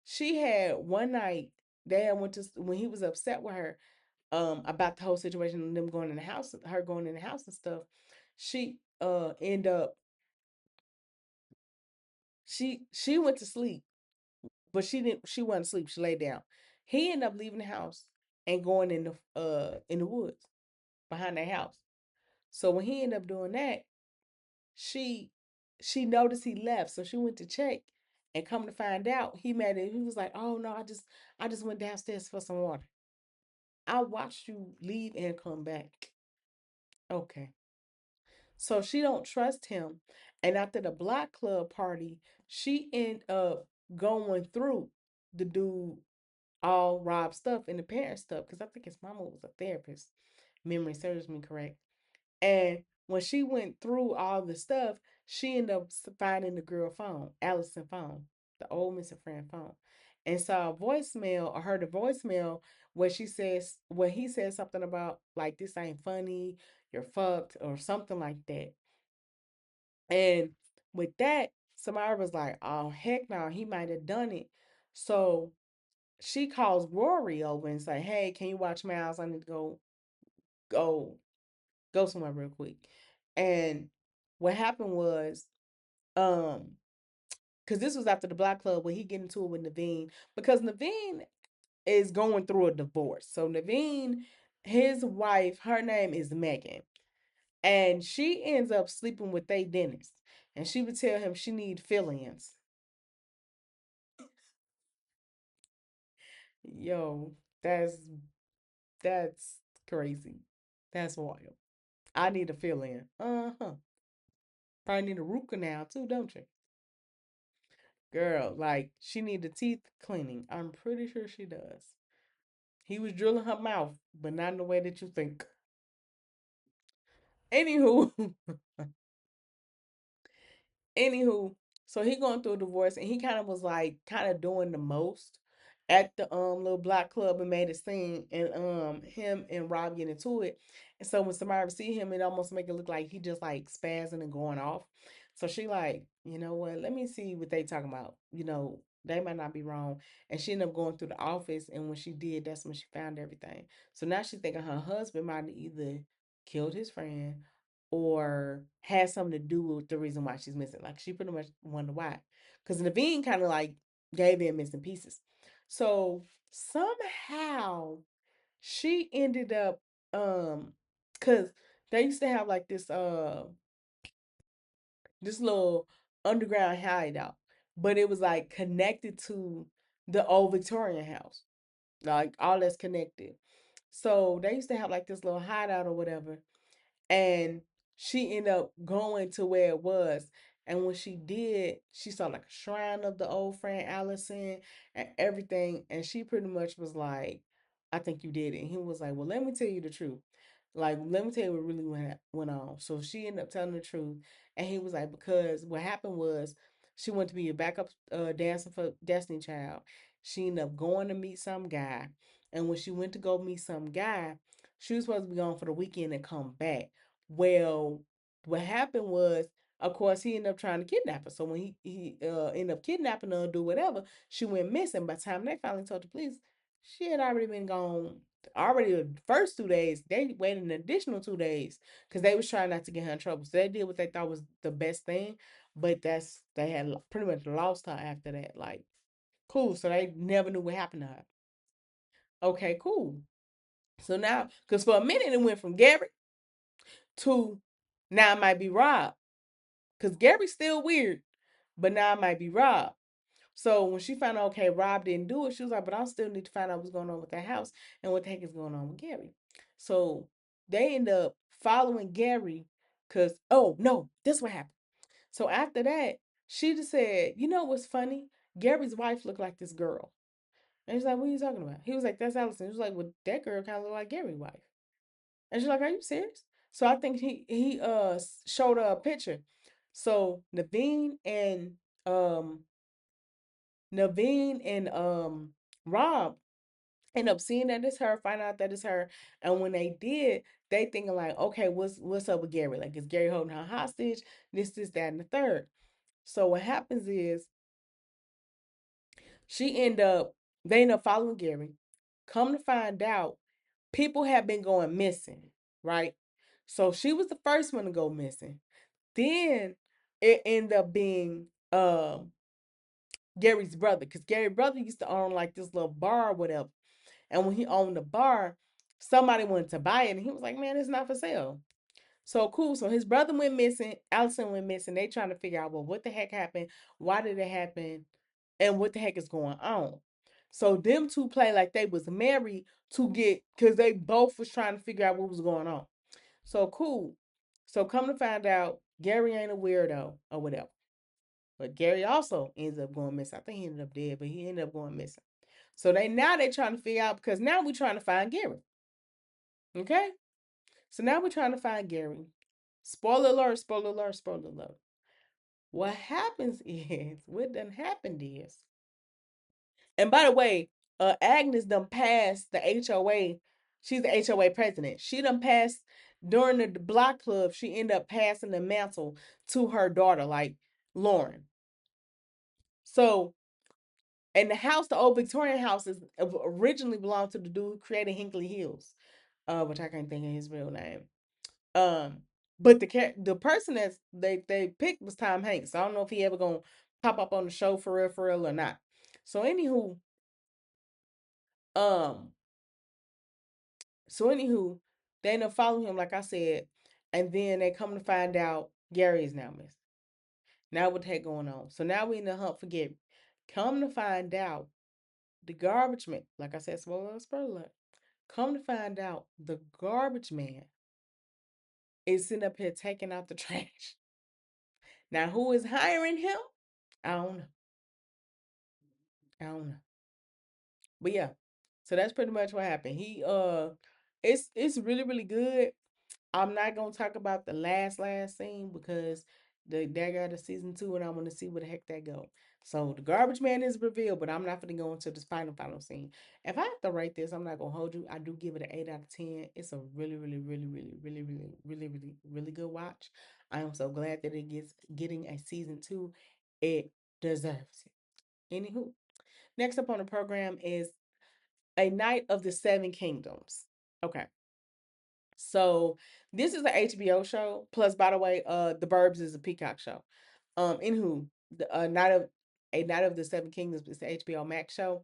she had one night, dad went to when he was upset with her about the whole situation and them going in the house, her going in the house and stuff. She end up she went to sleep, but she wasn't asleep, she lay down. He ended up leaving the house and going in the woods behind their house. So when he ended up doing that, she she noticed he left, so she went to check and come to find out he made it. He was like, oh no, I just went downstairs for some water. I watched you leave and come back. Okay. So she don't trust him. And after the black club party, she end up going through the dude all Rob stuff and the parent stuff because I think his mama was a therapist. Memory serves me correct. And when she went through all the stuff, she ended up finding the girl phone, Allison phone, the old missing friend phone, and saw a voicemail or heard a voicemail where she says where he says something about like this ain't funny, you're fucked or something like that. And with that, Samara was like, oh heck no, he might have done it. So she calls Rory over and say, hey, can you watch my house? I need to go go somewhere real quick. And what happened was, um, because this was after the Black Club where he get into it with Naveen because Naveen is going through a divorce. So Naveen, his wife, her name is Megan, and she ends up sleeping with a dentist, and she would tell him she need fill-ins. Yo, that's crazy. That's wild. I need a fill-in. Uh-huh. Probably need a root canal too, don't you? Girl, like she need the teeth cleaning. I'm pretty sure she does. He was drilling her mouth, but not in the way that you think. Anywho, anywho, so he going through a divorce and he kind of was like kind of doing the most. at the little black club and made a scene, and him and Rob get into it. And so when somebody see him, it almost make it look like he just like spazzing and going off. So she like, you know what, let me see what they talking about. They might not be wrong. And she ended up going through the office, and when she did, that's when she found everything. So now she's thinking her husband might have either killed his friend or had something to do with the reason why she's missing. Like she pretty much wonder why. Because Naveen kind of like gave in missing pieces. So somehow she ended up because they used to have like this little underground hideout, but it was like connected to the old Victorian house. Like all that's connected. So they used to have like this little hideout or whatever, and she ended up going to where it was. And when she did, she saw like a shrine of the old friend Allison and everything. And she pretty much was like, I think you did it. And he was like, well, let me tell you the truth. Like, let me tell you what really went on. So she ended up telling the truth. And he was like, because what happened was she went to be a backup dancer for Destiny Child. She ended up going to meet some guy. And when she went to go meet some guy, she was supposed to be gone for the weekend and come back. Well, what happened was, of course, he ended up trying to kidnap her. So when he ended up kidnapping her or do whatever, she went missing. By the time they finally told the police, she had already been gone. Already the first 2 days, they waited an additional 2 days because they was trying not to get her in trouble. So they did what they thought was the best thing, but they had pretty much lost her after that. Like, cool. So they never knew what happened to her. Okay, cool. So now, because for a minute it went from Gary to now it might be Rob. Because Gary's still weird, but now it might be Rob. So when she found out, okay, Rob didn't do it, she was like, but I still need to find out what's going on with that house and what the heck is going on with Gary. So they end up following Gary because, oh, no, this what happened. So after that, she just said, you know what's funny? Gary's wife looked like this girl. And she's like, what are you talking about? He was like, that's Allison. She was like, well, that girl kind of look like Gary's wife. And she's like, "Are you serious?" So I think he showed her a picture. So um Naveen and Rob end up seeing that it's her, find out that it's her. And when they did, they thinking like, okay, what's up with Gary? Like, is Gary holding her hostage? This, that, and the third. So what happens is she end up they end up following Gary. Come to find out, people have been going missing, right? So she was the first one to go missing. Then it ended up being Gary's brother, because Gary's brother used to own like this little bar or whatever. And when he owned the bar, somebody wanted to buy it, and he was like, "Man, it's not for sale." So cool. So his brother went missing, Allison went missing. They trying to figure out, well, what the heck happened? Why did it happen? And what the heck is going on? So them two play like they was married to get, because they both was trying to figure out what was going on. So cool. So come to find out, Gary ain't a weirdo or whatever. But Gary also ends up going missing. I think he ended up dead, but he ended up going missing. So they trying to figure out, because now we're trying to find Gary. Okay? So now we're trying to find Gary. Spoiler alert, spoiler alert, spoiler alert. What happens is, what done happened is, and by the way, Agnes done passed the HOA. She's the HOA president. She done passed during the block club. She ended up passing the mantle to her daughter, like Lauren. So, and the house, the old Victorian house, is originally belonged to the dude who created Hinkley Hills, which I can't think of his real name. Um, but the person that they picked was Tom Hanks. So I don't know if he ever gonna pop up on the show for real or not. So um, anywho, they end up following him, like I said, and then they come to find out Gary is now missing. Now what the heck going on? So now we in the hunt for Gary. Come to find out, the garbage man, like I said, spoiler alert. Come to find out, the garbage man is sitting up here taking out the trash. Now, who is hiring him? I don't know. I don't know. But yeah, so that's pretty much what happened. It's really really good. I'm not gonna talk about the last scene because They got a season two, and I want to see where the heck that go. So the garbage man is revealed, but I'm not gonna go into this final scene. If I have to rate this, I'm not gonna hold you. I do give it an 8 out of 10. It's a really good watch. I am so glad that it gets getting a season two. It deserves it. Anywho, next up on the program is A Night of the Seven Kingdoms. Okay. So this is an HBO show. Plus, by the way, The Burbs is a Peacock show. Anywho, the A Night of the Seven Kingdoms is the HBO Max show.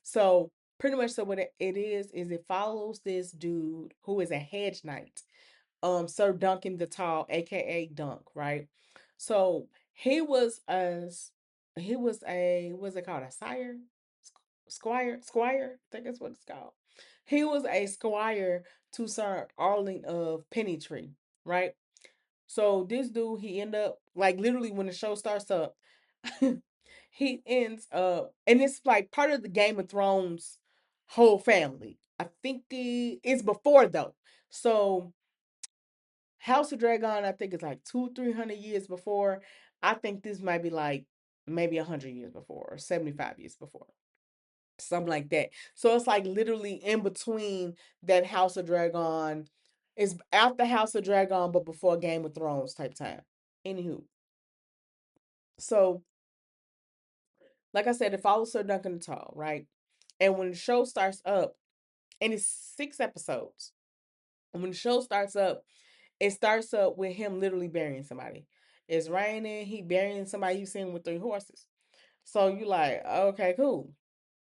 So pretty much, so what it is it follows this dude who is a hedge knight, Sir Duncan the Tall, aka Dunk, right? So he was a what's it called, a sire, squire, I think that's what it's called. He was a squire to Sir Arling of Pennytree, right? So this dude, he end up like literally when the show starts up, he ends up, and it's like part of the Game of Thrones whole family. I think it's before though. So House of Dragon, I think it's like 300 years before. I think this might be like maybe 100 years before or 75 years before, something like that. So it's like literally in between that House of Dragon, is after House of Dragon, but before Game of Thrones type time. Anywho, so like I said, it follows Sir Duncan the Tall, right? And when the show starts up, and it's 6 episodes, and when the show starts up, it starts up with him literally burying somebody. It's raining, he burying somebody you seen with 3 horses. So you like, okay, cool.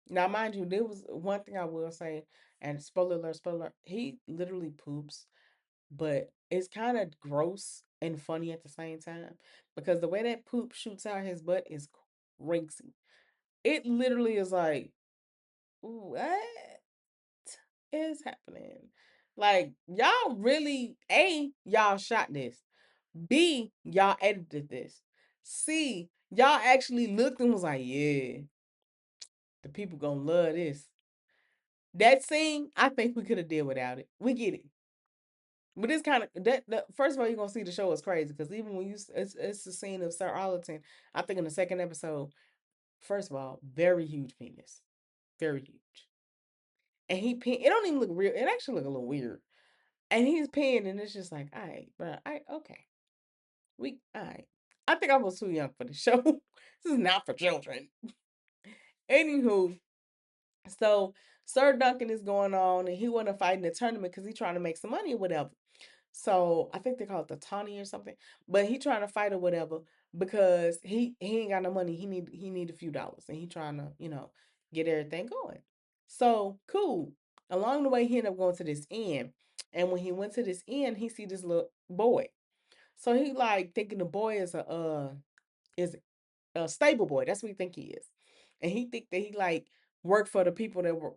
Now, mind you, there was one thing I will say, and spoiler alert, he literally poops, but it's kind of gross and funny at the same time because the way that poop shoots out his butt is crazy. It literally is like, what is happening? Like, y'all really, A, y'all shot this. B, y'all edited this. C, y'all actually looked and was like, yeah, the people gonna love this. That scene, I think we could have did without it. We get it. But it's kind of that. First of all, you're gonna see the show is crazy because even when it's the scene of Sir Arlington. I think in the second episode, first of all, very huge penis, very huge, and it don't even look real. It actually look a little weird, and he's peeing, and it's just like, all right, bro, okay, all right. I think I was too young for the show. This is not for children. Anywho, so Sir Duncan is going on, and he want to fight in the tournament because he's trying to make some money or whatever. So I think they call it the Tawny or something. But he trying to fight or whatever because he ain't got no money. He need a few dollars, and he trying to get everything going. So cool. Along the way, he ended up going to this inn, and when he went to this inn, he see this little boy. So he like thinking the boy is a stable boy. That's what he think he is, and he think that he like work for the people that work.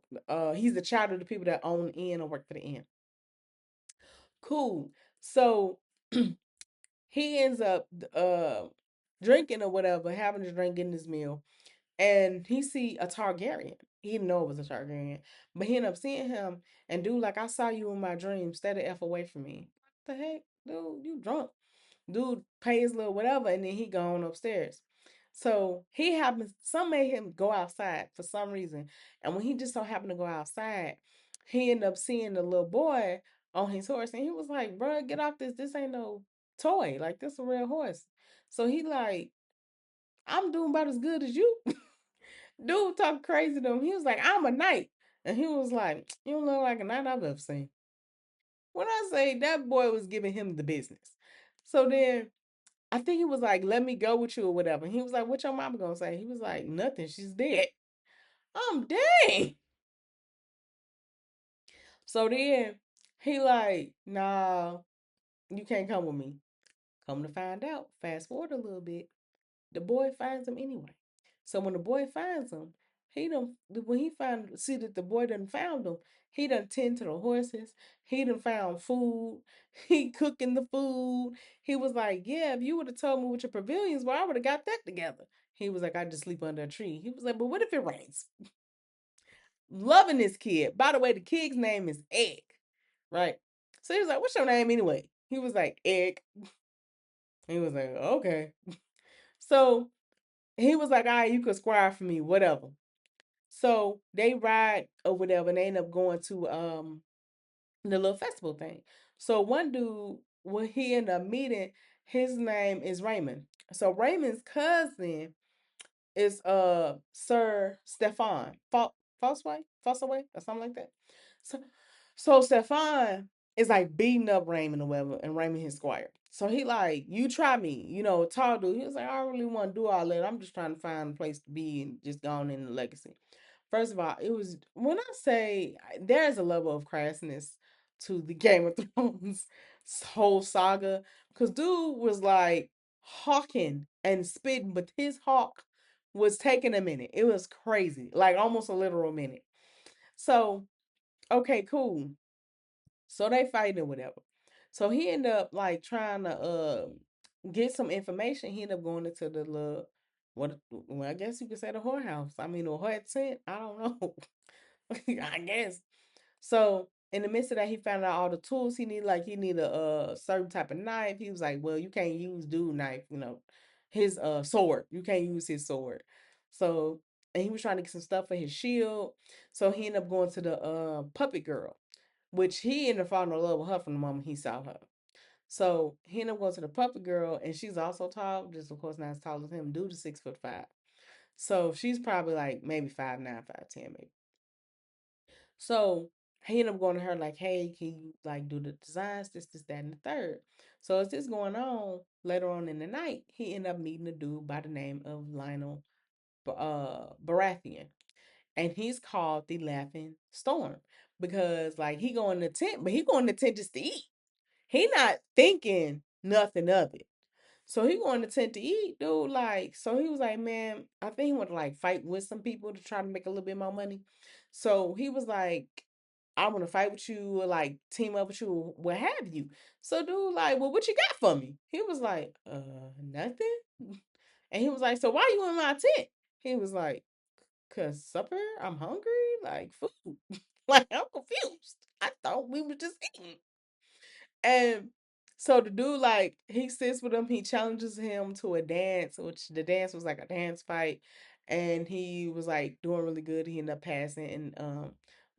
He's the child of the people that own the inn or work for the inn. Cool. So he ends up drinking or whatever, having a drink, getting his meal, and he see a Targaryen. He didn't know it was a Targaryen, but he ended up seeing him, and dude, like, I saw you in my dream. Stay the F away from me. What the heck, dude? You drunk? Dude pays little whatever, and then he gone upstairs. So he happens, some made him go outside for some reason. And when he just so happened to go outside, he ended up seeing the little boy on his horse. And he was like, bro, get off this. This ain't no toy. Like, this a real horse. So he like, I'm doing about as good as you. Dude talk crazy to him. He was like, I'm a knight. And he was like, you don't look like a knight I've ever seen. When I say that boy was giving him the business. So then I think he was like, let me go with you or whatever. And he was like, what your mama gonna say? He was like, nothing, she's dead. Dang. So then he like, nah, you can't come with me. Come to find out, fast forward a little bit, the boy finds him anyway. So when the boy finds him, he done when he find see that the boy done found him, he done tend to the horses, he done found food, he cooking the food. He was like, yeah, if you would have told me what your pavilions were, I would have got that together. He was like, I just sleep under a tree. He was like, but what if it rains? Loving this kid. By the way, the kid's name is Egg, right? So he was like, what's your name anyway? He was like, Egg. He was like, okay. So he was like, all right, you could squire for me, whatever. So they ride or whatever, and they end up going to the little festival thing. So one dude, when he ended up meeting, his name is Raymond. So Raymond's cousin is Sir Stefan Fosaway or something like that. So Stefan is like beating up Raymond or whatever, and Raymond his squire. So he like, you try me, tall dude. He was like, I don't really want to do all that. I'm just trying to find a place to be and just go on in the legacy. First of all, it was when I say there's a level of crassness to the Game of Thrones whole saga, because dude was like hawking and spitting, but his hawk was taking a minute. It was crazy, like almost a literal minute. So, okay, cool. So they fighting or whatever. So he ended up like trying to get some information. He ended up going into the little what well, I guess you could say the whorehouse. I mean, the whore tent. I don't know. I guess. So in the midst of that, he found out all the tools he needed. Like he needed a certain type of knife. He was like, "Well, you can't use dude knife. His sword. You can't use his sword." So and he was trying to get some stuff for his shield. So he ended up going to the puppet girl, which he ended up falling in love with her from the moment he saw her. So he ended up going to the puppet girl, and she's also tall, just of course not as tall as him. Dude is 6'5". So she's probably like maybe 5'9", 5'10", maybe. So he ended up going to her like, hey, can you like do the designs, this, that, and the third. So as this going on, later on in the night, he ended up meeting a dude by the name of Lionel Baratheon. And he's called the Laughing Storm. Because like he going to tent, but he going to tent just to eat. He not thinking nothing of it. So he going to tent to eat, dude. Like, so he was like, man, I think he wanted to like fight with some people to try to make a little bit more money. So he was like, I want to fight with you or like team up with you or what have you. So dude, like, well, what you got for me? He was like, nothing. And he was like, so why you in my tent? He was like, cause supper, I'm hungry, like food. Like I'm confused. I thought we were just eating. And so the dude, like, he sits with him, he challenges him to a dance, which the dance was like a dance fight, and he was like doing really good. He ended up passing, and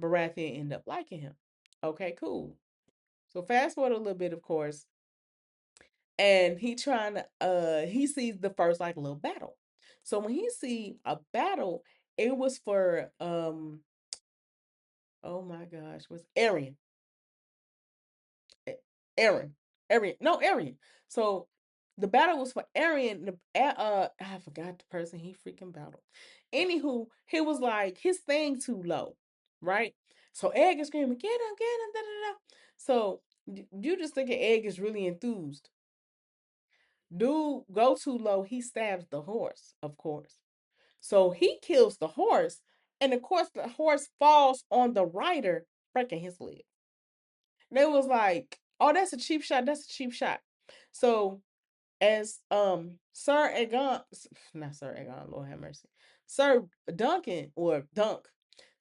Baratheon ended up liking him. Okay, cool. So fast forward a little bit, of course, and he sees the first like little battle. So when he see a battle, it was for oh my gosh, was Arian. Aaron. Arian. No, Arian. So the battle was for Arian. I forgot the person he freaking battled. Anywho, he was like his thing too low, right? So Egg is screaming, get him, da da da. So you just thinking Egg is really enthused. Dude, go too low. He stabs the horse, of course. So he kills the horse, and of course the horse falls on the rider, breaking his leg. They was like, "Oh, that's a cheap shot. That's a cheap shot." So as Sir Egon, not Sir Egon, Lord have mercy, Sir Duncan or Dunk.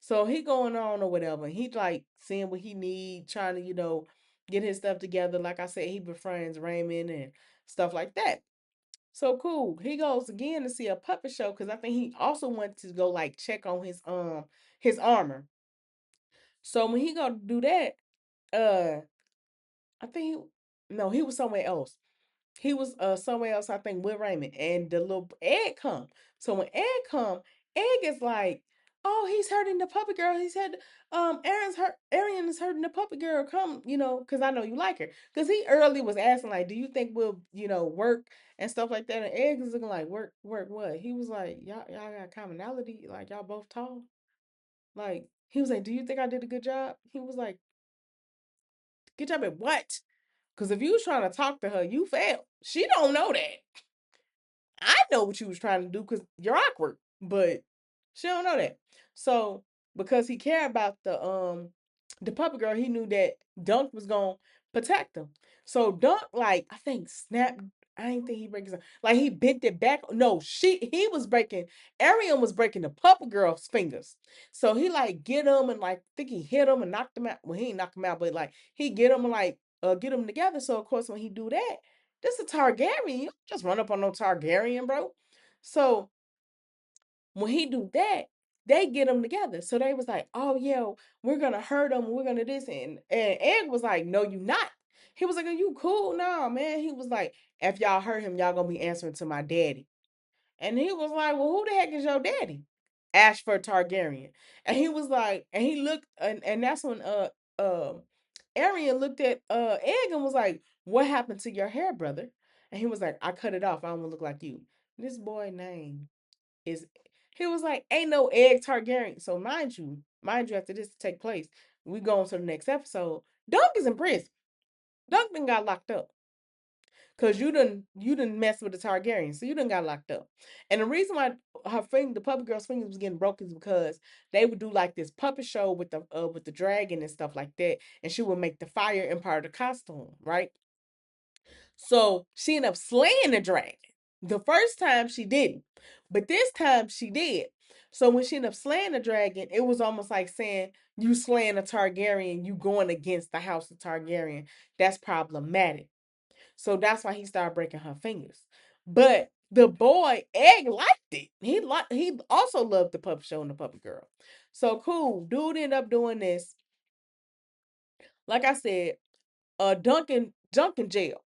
So he going on or whatever. He like seeing what he need, trying to get his stuff together. Like I said, he befriends Raymond and stuff like that. So cool. He goes again to see a puppet show because I think he also went to go like check on his armor. So when he go to do that, I think no, he was somewhere else. He was somewhere else, I think, with Raymond. And the little Egg come. So when Egg come, Egg is like, oh, he's hurting the puppet girl. He said, Arian is hurting the puppet girl. Come, because I know you like her. Because he early was asking, like, do you think we'll, work and stuff like that? And Egg is looking like, work what? He was like, y'all got commonality, like y'all both tall. Like, he was like, do you think I did a good job? He was like, good job at what? Because if you was trying to talk to her, you failed. She don't know that. I know what you was trying to do because you're awkward, but she don't know that. So because he cared about the puppy girl, he knew that Dunk was gonna protect him. So Dunk, like, I think snapped. I didn't think he break his like he bent it back. No, he was breaking. Arian was breaking the puppy girl's fingers. So he like get him and like think he hit him and knocked him out. Well, he ain't knocked him out, but like he get him and like get him together. So of course when he do that, this is a Targaryen. You don't just run up on no Targaryen, bro. So when he do that, they get them together. So they was like, oh yeah, we're gonna hurt him. We're gonna this and Egg was like, no, you not. He was like, are you cool? No, man. He was like, if y'all hurt him, y'all gonna be answering to my daddy. And he was like, well, who the heck is your daddy? Ashford Targaryen. And he was like, and he looked, and that's when uh Arian looked at Egg and was like, what happened to your hair, brother? And he was like, I cut it off. I don't want to look like you. This boy name is he was like, ain't no Egg Targaryen. So mind you, after this take place, we go on to the next episode. Dunk is in prison. Dunk done got locked up. Cause you done messed with the Targaryen, so you done got locked up. And the reason why the puppet girl's fingers was getting broken is because they would do like this puppet show with the dragon and stuff like that, and she would make the fire in part of the costume, right? So she ended up slaying the dragon. The first time she didn't, but this time she did. So when she ended up slaying the dragon, it was almost like saying you slaying a Targaryen, you going against the house of Targaryen. That's problematic. So that's why he started breaking her fingers. But the boy Egg liked it. He also loved the puppet show and the puppet girl. So cool. Dude ended up doing this. Like I said, Duncan jail.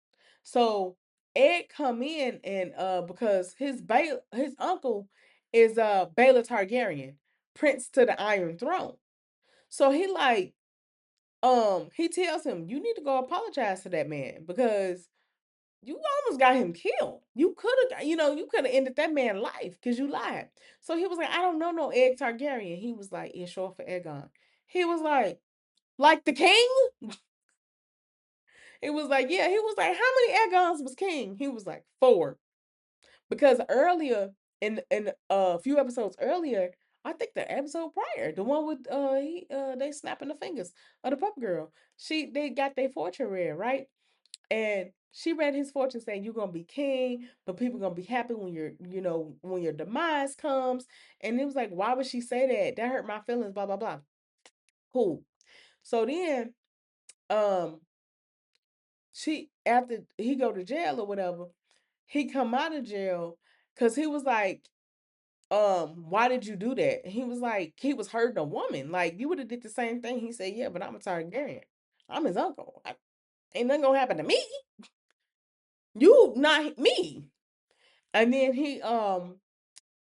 So Ed come in and because his uncle is Baelor Targaryen, prince to the Iron Throne. So he tells him, you need to go apologize to that man because you almost got him killed. You could have ended that man's life because you lied. So he was like, I don't know no Egg Targaryen. He was like, it's short for Aegon. He was like the king? It was like, yeah, he was like, how many Aegons was king? He was like, 4. Because earlier in a few episodes earlier, I think the episode prior, the one with they snapping the fingers of the puppet girl. They got their fortune read, right? And she read his fortune saying you're gonna be king, but people gonna be happy when when your demise comes. And it was like, why would she say that? That hurt my feelings, blah blah blah. Cool. So then um she after he go to jail or whatever, he come out of jail because he was like, why did you do that? And he was like, he was hurting a woman. Like, you would have did the same thing. He said, yeah, but I'm a Targaryen. I'm his uncle. Ain't nothing gonna happen to me. You not me. And then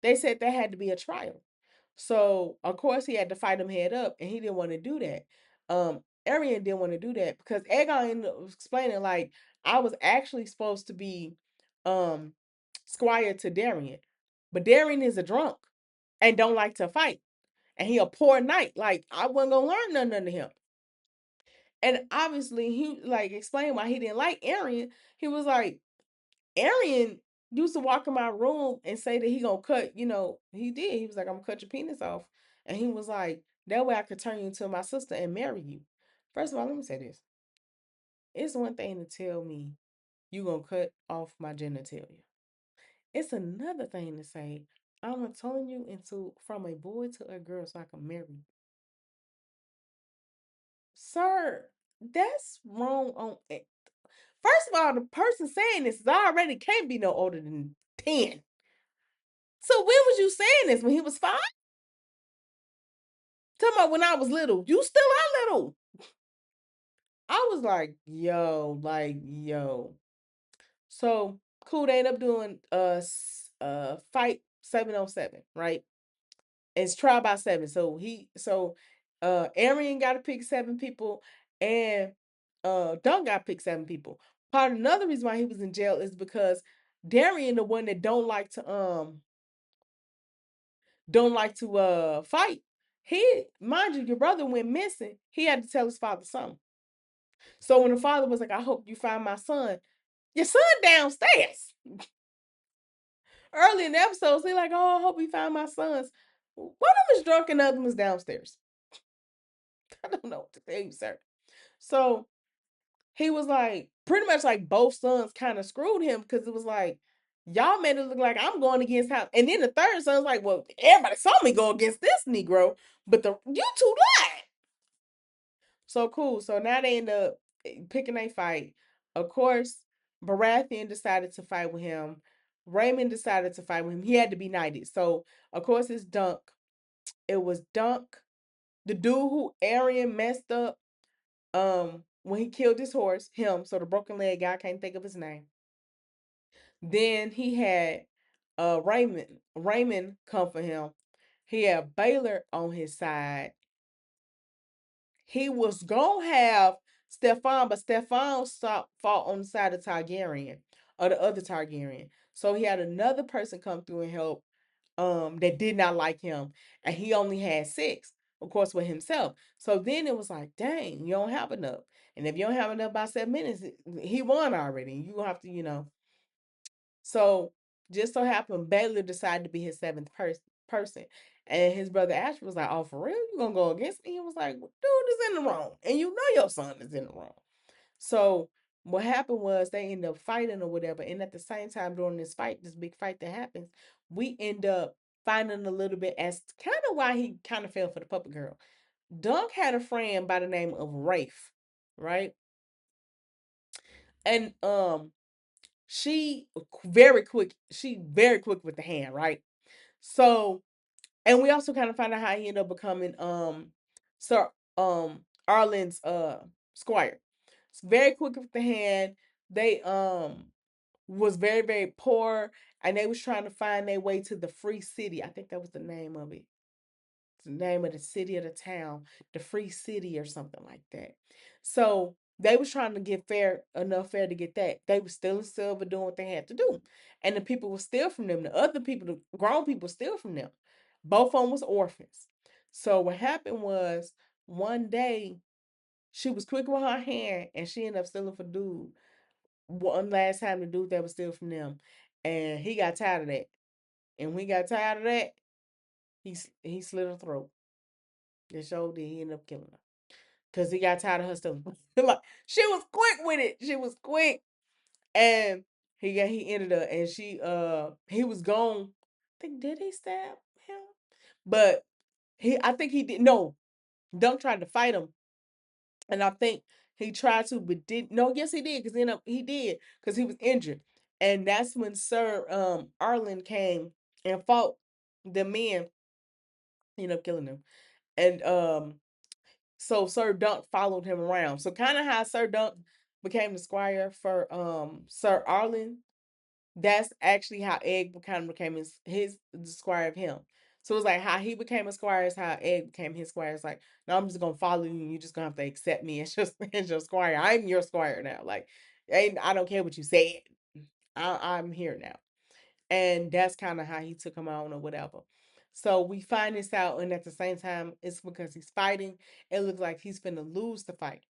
they said there had to be a trial. So of course he had to fight him head up, and he didn't want to do that. Arian didn't want to do that because Aegon ended up explaining like I was actually supposed to be um squire to Darian, but Darian is a drunk and don't like to fight, and he a poor knight. Like I wasn't gonna learn nothing under him. And obviously he like explained why he didn't like Arian. He was like, Arian used to walk in my room and say that he gonna cut, he did. He was like, I'm gonna cut your penis off. And he was like, that way I could turn you into my sister and marry you. First of all, let me say this. It's one thing to tell me you gonna cut off my genitalia. It's another thing to say, I'm gonna turn you into from a boy to a girl so I can marry you. Sir, that's wrong on it. First of all, the person saying this is already can't be no older than 10. So when was you saying this? When he was 5? Talking about when I was little. You still are little. I was like, yo. So cool, they end up doing fight 707, right? It's trial by 7. So Arian gotta pick 7 people and Dunn gotta pick 7 people. Part of another reason why he was in jail is because Darian, the one that don't like to fight. He, mind you, your brother went missing. He had to tell his father something. So when the father was like, I hope you find my son, your son downstairs. Early in the episodes, they like, oh, I hope you find my sons. One of them is drunk and the other one is downstairs. I don't know what to tell you, sir. So he was like, pretty much like both sons kind of screwed him because it was like, y'all made it look like I'm going against how. And then the third son's like, well, everybody saw me go against this Negro, but you two lied. So cool. So now they end up picking a fight. Of course, Baratheon decided to fight with him. Raymond decided to fight with him. He had to be knighted. So of course it's Dunk. It was Dunk, the dude who Arian messed up when he killed his horse, him, so the broken leg guy, I can't think of his name. Then he had Raymond come for him. He had Baylor on his side. He was gonna have Stefan, but Stefan fought on the side of Targaryen or the other Targaryen. So he had another person come through and help that did not like him. And he only had six, of course, with himself. So then it was like, dang, you don't have enough. And if you don't have enough by 7 minutes, he won already. You gonna have to, So just so happened Baylor decided to be his seventh person. And his brother Asher was like, "Oh, for real? You gonna go against me?" He was like, "Well, dude is in the wrong. And you know your son is in the wrong." So what happened was they end up fighting or whatever. And at the same time during this fight, this big fight that happens, we end up finding a little bit as kind of why he kind of fell for the puppet girl. Dunk had a friend by the name of Rafe, right? And she very quick with the hand, right? So, and we also kind of find out how he ended up becoming Sir Arlen's squire. It's very quick with the hand. They was very, very poor, and they was trying to find their way to the free city. I think that was the name of it. The name of the city or the town, the free city or something like that. So they was trying to get fair to get that. They was still in silver doing what they had to do. And the people were steal from them. The other people, the grown people steal from them. Both of them was orphans. So what happened was one day she was quick with her hand and she ended up stealing for dude. One last time the dude that was stealing from them. And he got tired of that. And when he got tired of that, he slit her throat. The show did. He ended up killing her because he got tired of her stuff. Like she was quick with it. She was quick, and he ended up, and he was gone. I think did he stab him? But I think he did. No, Dunk tried to fight him, and I think he tried to, but did no. Yes, he did because he did because he was injured, and that's when Sir Arlen came and fought the men. He ended up killing him, and so Sir Dunk followed him around. So kind of how Sir Dunk became the squire for Sir Arlen, that's actually how Egg kind of became his the squire of him. So it's like how he became a squire is how Egg became his squire. It's like, no, I'm just gonna follow you and you're just gonna have to accept me as just as your squire. I'm your squire now. Like, I don't care what you said. I'm here now. And that's kind of how he took him on or whatever. So we find this out, and at the same time, it's because he's fighting. It looks like he's finna lose the fight.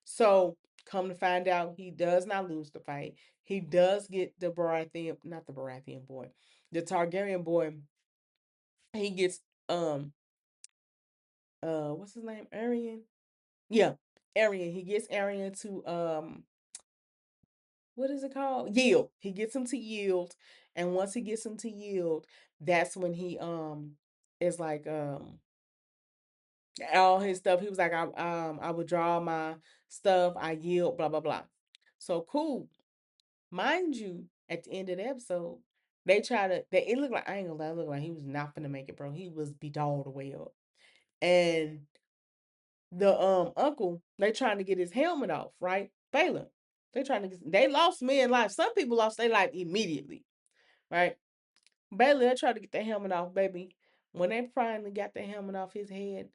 So come to find out, he does not lose the fight. He does get the Baratheon, not the Baratheon boy, the Targaryen boy. He gets what's his name? Arian. Yeah, Arian. He gets Arian to what is it called? Yield. He gets him to yield, and once he gets him to yield, that's when he is like all his stuff. He was like, I withdraw my stuff, I yield, blah blah blah. So cool. Mind you, at the end of the episode, it looked like I ain't gonna lie, it looked like he was not gonna make it, bro. He was beat all the way up. And the uncle, they trying to get his helmet off, right? Balin. They lost men life. Some people lost their life immediately, right? Bailey, they tried to get the helmet off, baby. When they finally got the helmet off his head,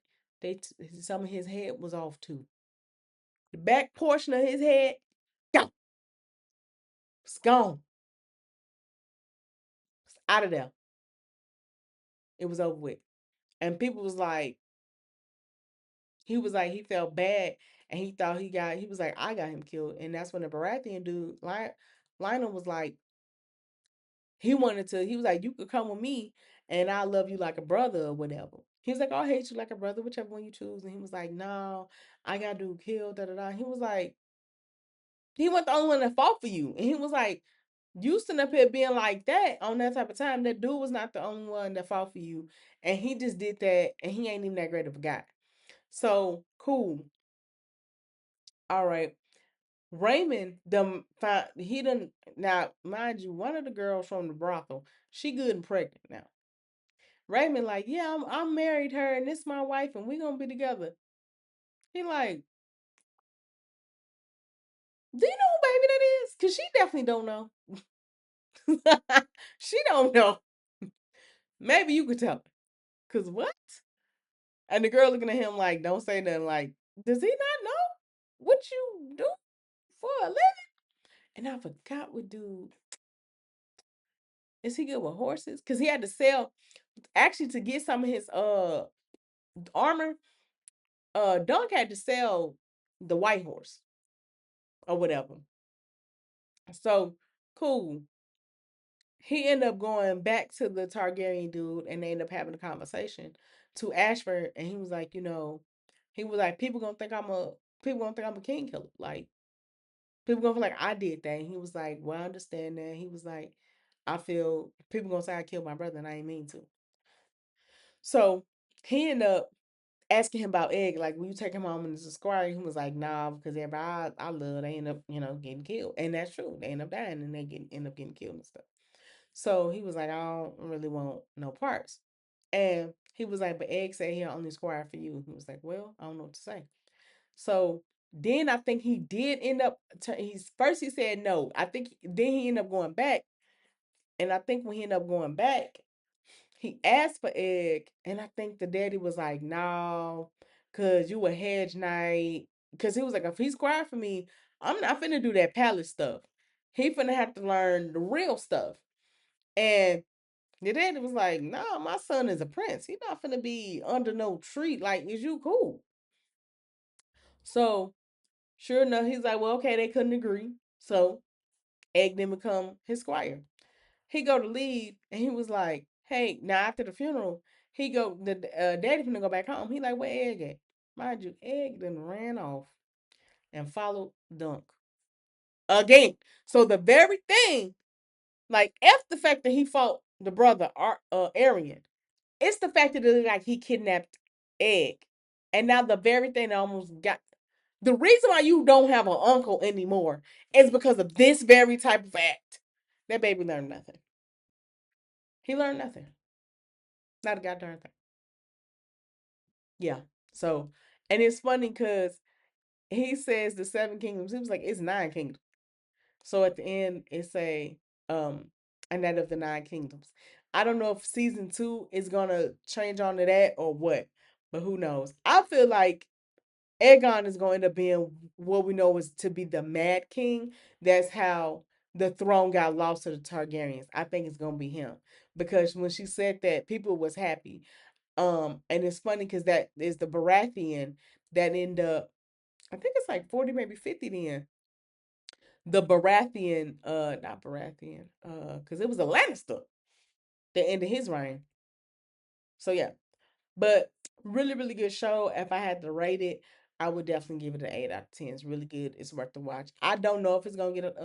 some of his head was off too. The back portion of his head, gone. It's gone. It's out of there. It was over with. And people was like, he felt bad and he thought he was like, I got him killed. And that's when the Baratheon dude, Lionel was like, he was like, you could come with me and I love you like a brother or whatever. He was like, I'll hate you like a brother, whichever one you choose. And he was like, no, I got to kill, da da da. He was like, he wasn't the only one that fought for you. And he was like, you sitting up here being like that on that type of time. That dude was not the only one that fought for you. And he just did that and he ain't even that great of a guy. So cool. All right. Raymond them find he done now, mind you, one of the girls from the brothel, she good and pregnant now. Raymond like, yeah, I'm married her and this my wife and we gonna be together. He like, do you know who baby that is? Cause she definitely don't know. She don't know. Maybe you could tell her. Cause what? And the girl looking at him like, don't say nothing. Like, does he not know what you do for a living? And I forgot what dude. Is he good with horses? Cause he had to sell actually to get some of his armor. Dunk had to sell the white horse or whatever. So cool. He ended up going back to the Targaryen dude, and they ended up having a conversation to Ashford, and he was like, he was like, people gonna think I'm a king killer. Like people gonna feel like I did that. And he was like, well, I understand that. He was like, I feel people gonna say I killed my brother, and I ain't mean to. So he ended up asking him about Egg, like, will you take him home and as a squire? He was like, nah, because everybody I love, they end up, getting killed. And that's true. They end up dying and end up getting killed and stuff. So he was like, I don't really want no parts. And he was like, but Egg said he only squire for you. He was like, well, I don't know what to say. So then I think he did end up, he's first he said no. I think then he ended up going back. And I think when he ended up going back, he asked for Egg, and I think the daddy was like, "No, cause you a hedge knight." Cause he was like, "If he's quiet for me, I'm not finna do that palace stuff. He finna have to learn the real stuff." And the daddy was like, "No, my son is a prince. He's not finna be under no tree. Like, is you cool?" So sure enough, he's like, "Well, okay." They couldn't agree, so Egg then become his squire. He go to leave, and he was like, "Hey, now after the funeral, the daddy finna go back home." He like, "Where Egg at?" Mind you, Egg then ran off and followed Dunk again. So the very thing, like, f the fact that he fought the brother, Arian, it's the fact that like he kidnapped Egg, and now the very thing that almost got. The reason why you don't have an uncle anymore is because of this very type of act. That baby learned nothing. He learned nothing. Not a goddamn thing. Yeah. So, and it's funny because he says the seven kingdoms. He was like, it's nine kingdoms. So at the end, it's um a night of the nine kingdoms. I don't know if season two is gonna change on to that or what, but who knows? I feel like Aegon is going to end up being what we know is to be the Mad King. That's how the throne got lost to the Targaryens. I think it's gonna be him because when she said that, people was happy. And it's funny because that is the Baratheon that end up, I think it's like 40, maybe 50 then. The Baratheon, not Baratheon, because it was a Lannister that ended his reign. So yeah. But really, really good show. If I had to rate it, I would definitely give it an 8 out of 10. It's really good. It's worth the watch. I don't know if it's gonna get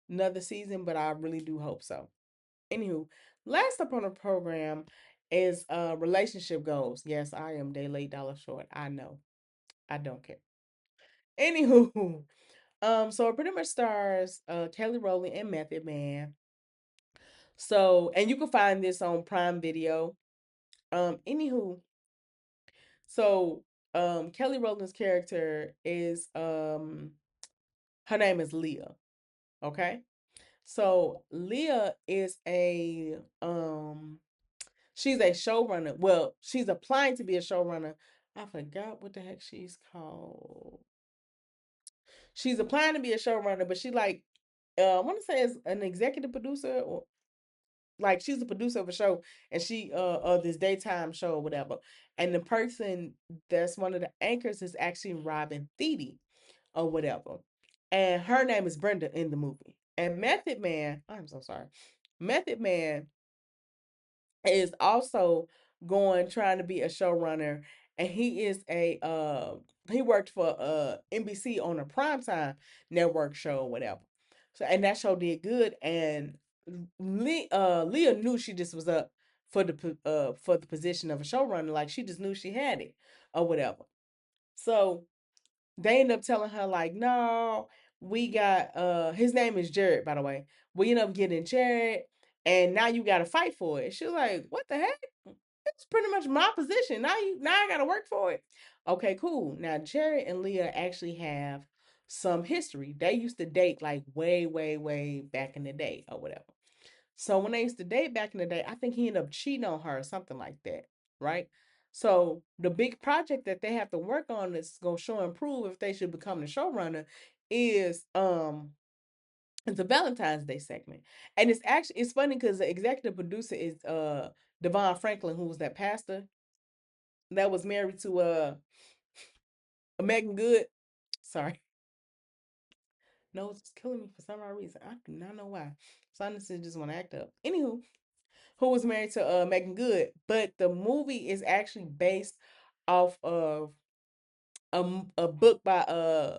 another season, but I really do hope so. Anywho, last up on the program is relationship goals. Yes, I am day late, dollar short. I know. I don't care. Anywho, so it pretty much stars Kelly Rowland and Method Man. So, and you can find this on Prime Video. Anywho, so Kelly Rowland's character is her name is Leah. Okay. So Leah is she's a showrunner. Well, she's applying to be a showrunner. I forgot what the heck she's called. She's applying to be a showrunner, but she like I want to say is an executive producer or like she's a producer of a show and she of this daytime show or whatever. And the person that's one of the anchors is actually Robin Thede or whatever. And her name is Brenda in the movie. And Method Man, I'm so sorry. Method Man is also going trying to be a showrunner, and he is he worked for NBC on a primetime network show or whatever. So and that show did good, and Leah knew she just was up for the position of a showrunner, like she just knew she had it or whatever. So they end up telling her like, no, we got his name is Jared, by the way. We end up getting Jared, and now you gotta fight for it. She was like, what the heck? It's pretty much my position. Now I gotta work for it. Okay, cool. Now Jared and Leah actually have some history. They used to date like way, way, way back in the day or whatever. So when they used to date back in the day, I think he ended up cheating on her or something like that, right? So the big project that they have to work on that's gonna show and prove if they should become the showrunner is it's a Valentine's Day segment. And it's funny because the executive producer is Devon Franklin, who was that pastor that was married to Megan Good. Sorry. No, it's killing me for some odd reason. I do not know why. So honestly just want to act up. Anywho, who was married to Megan Good, but the movie is actually based off of a book by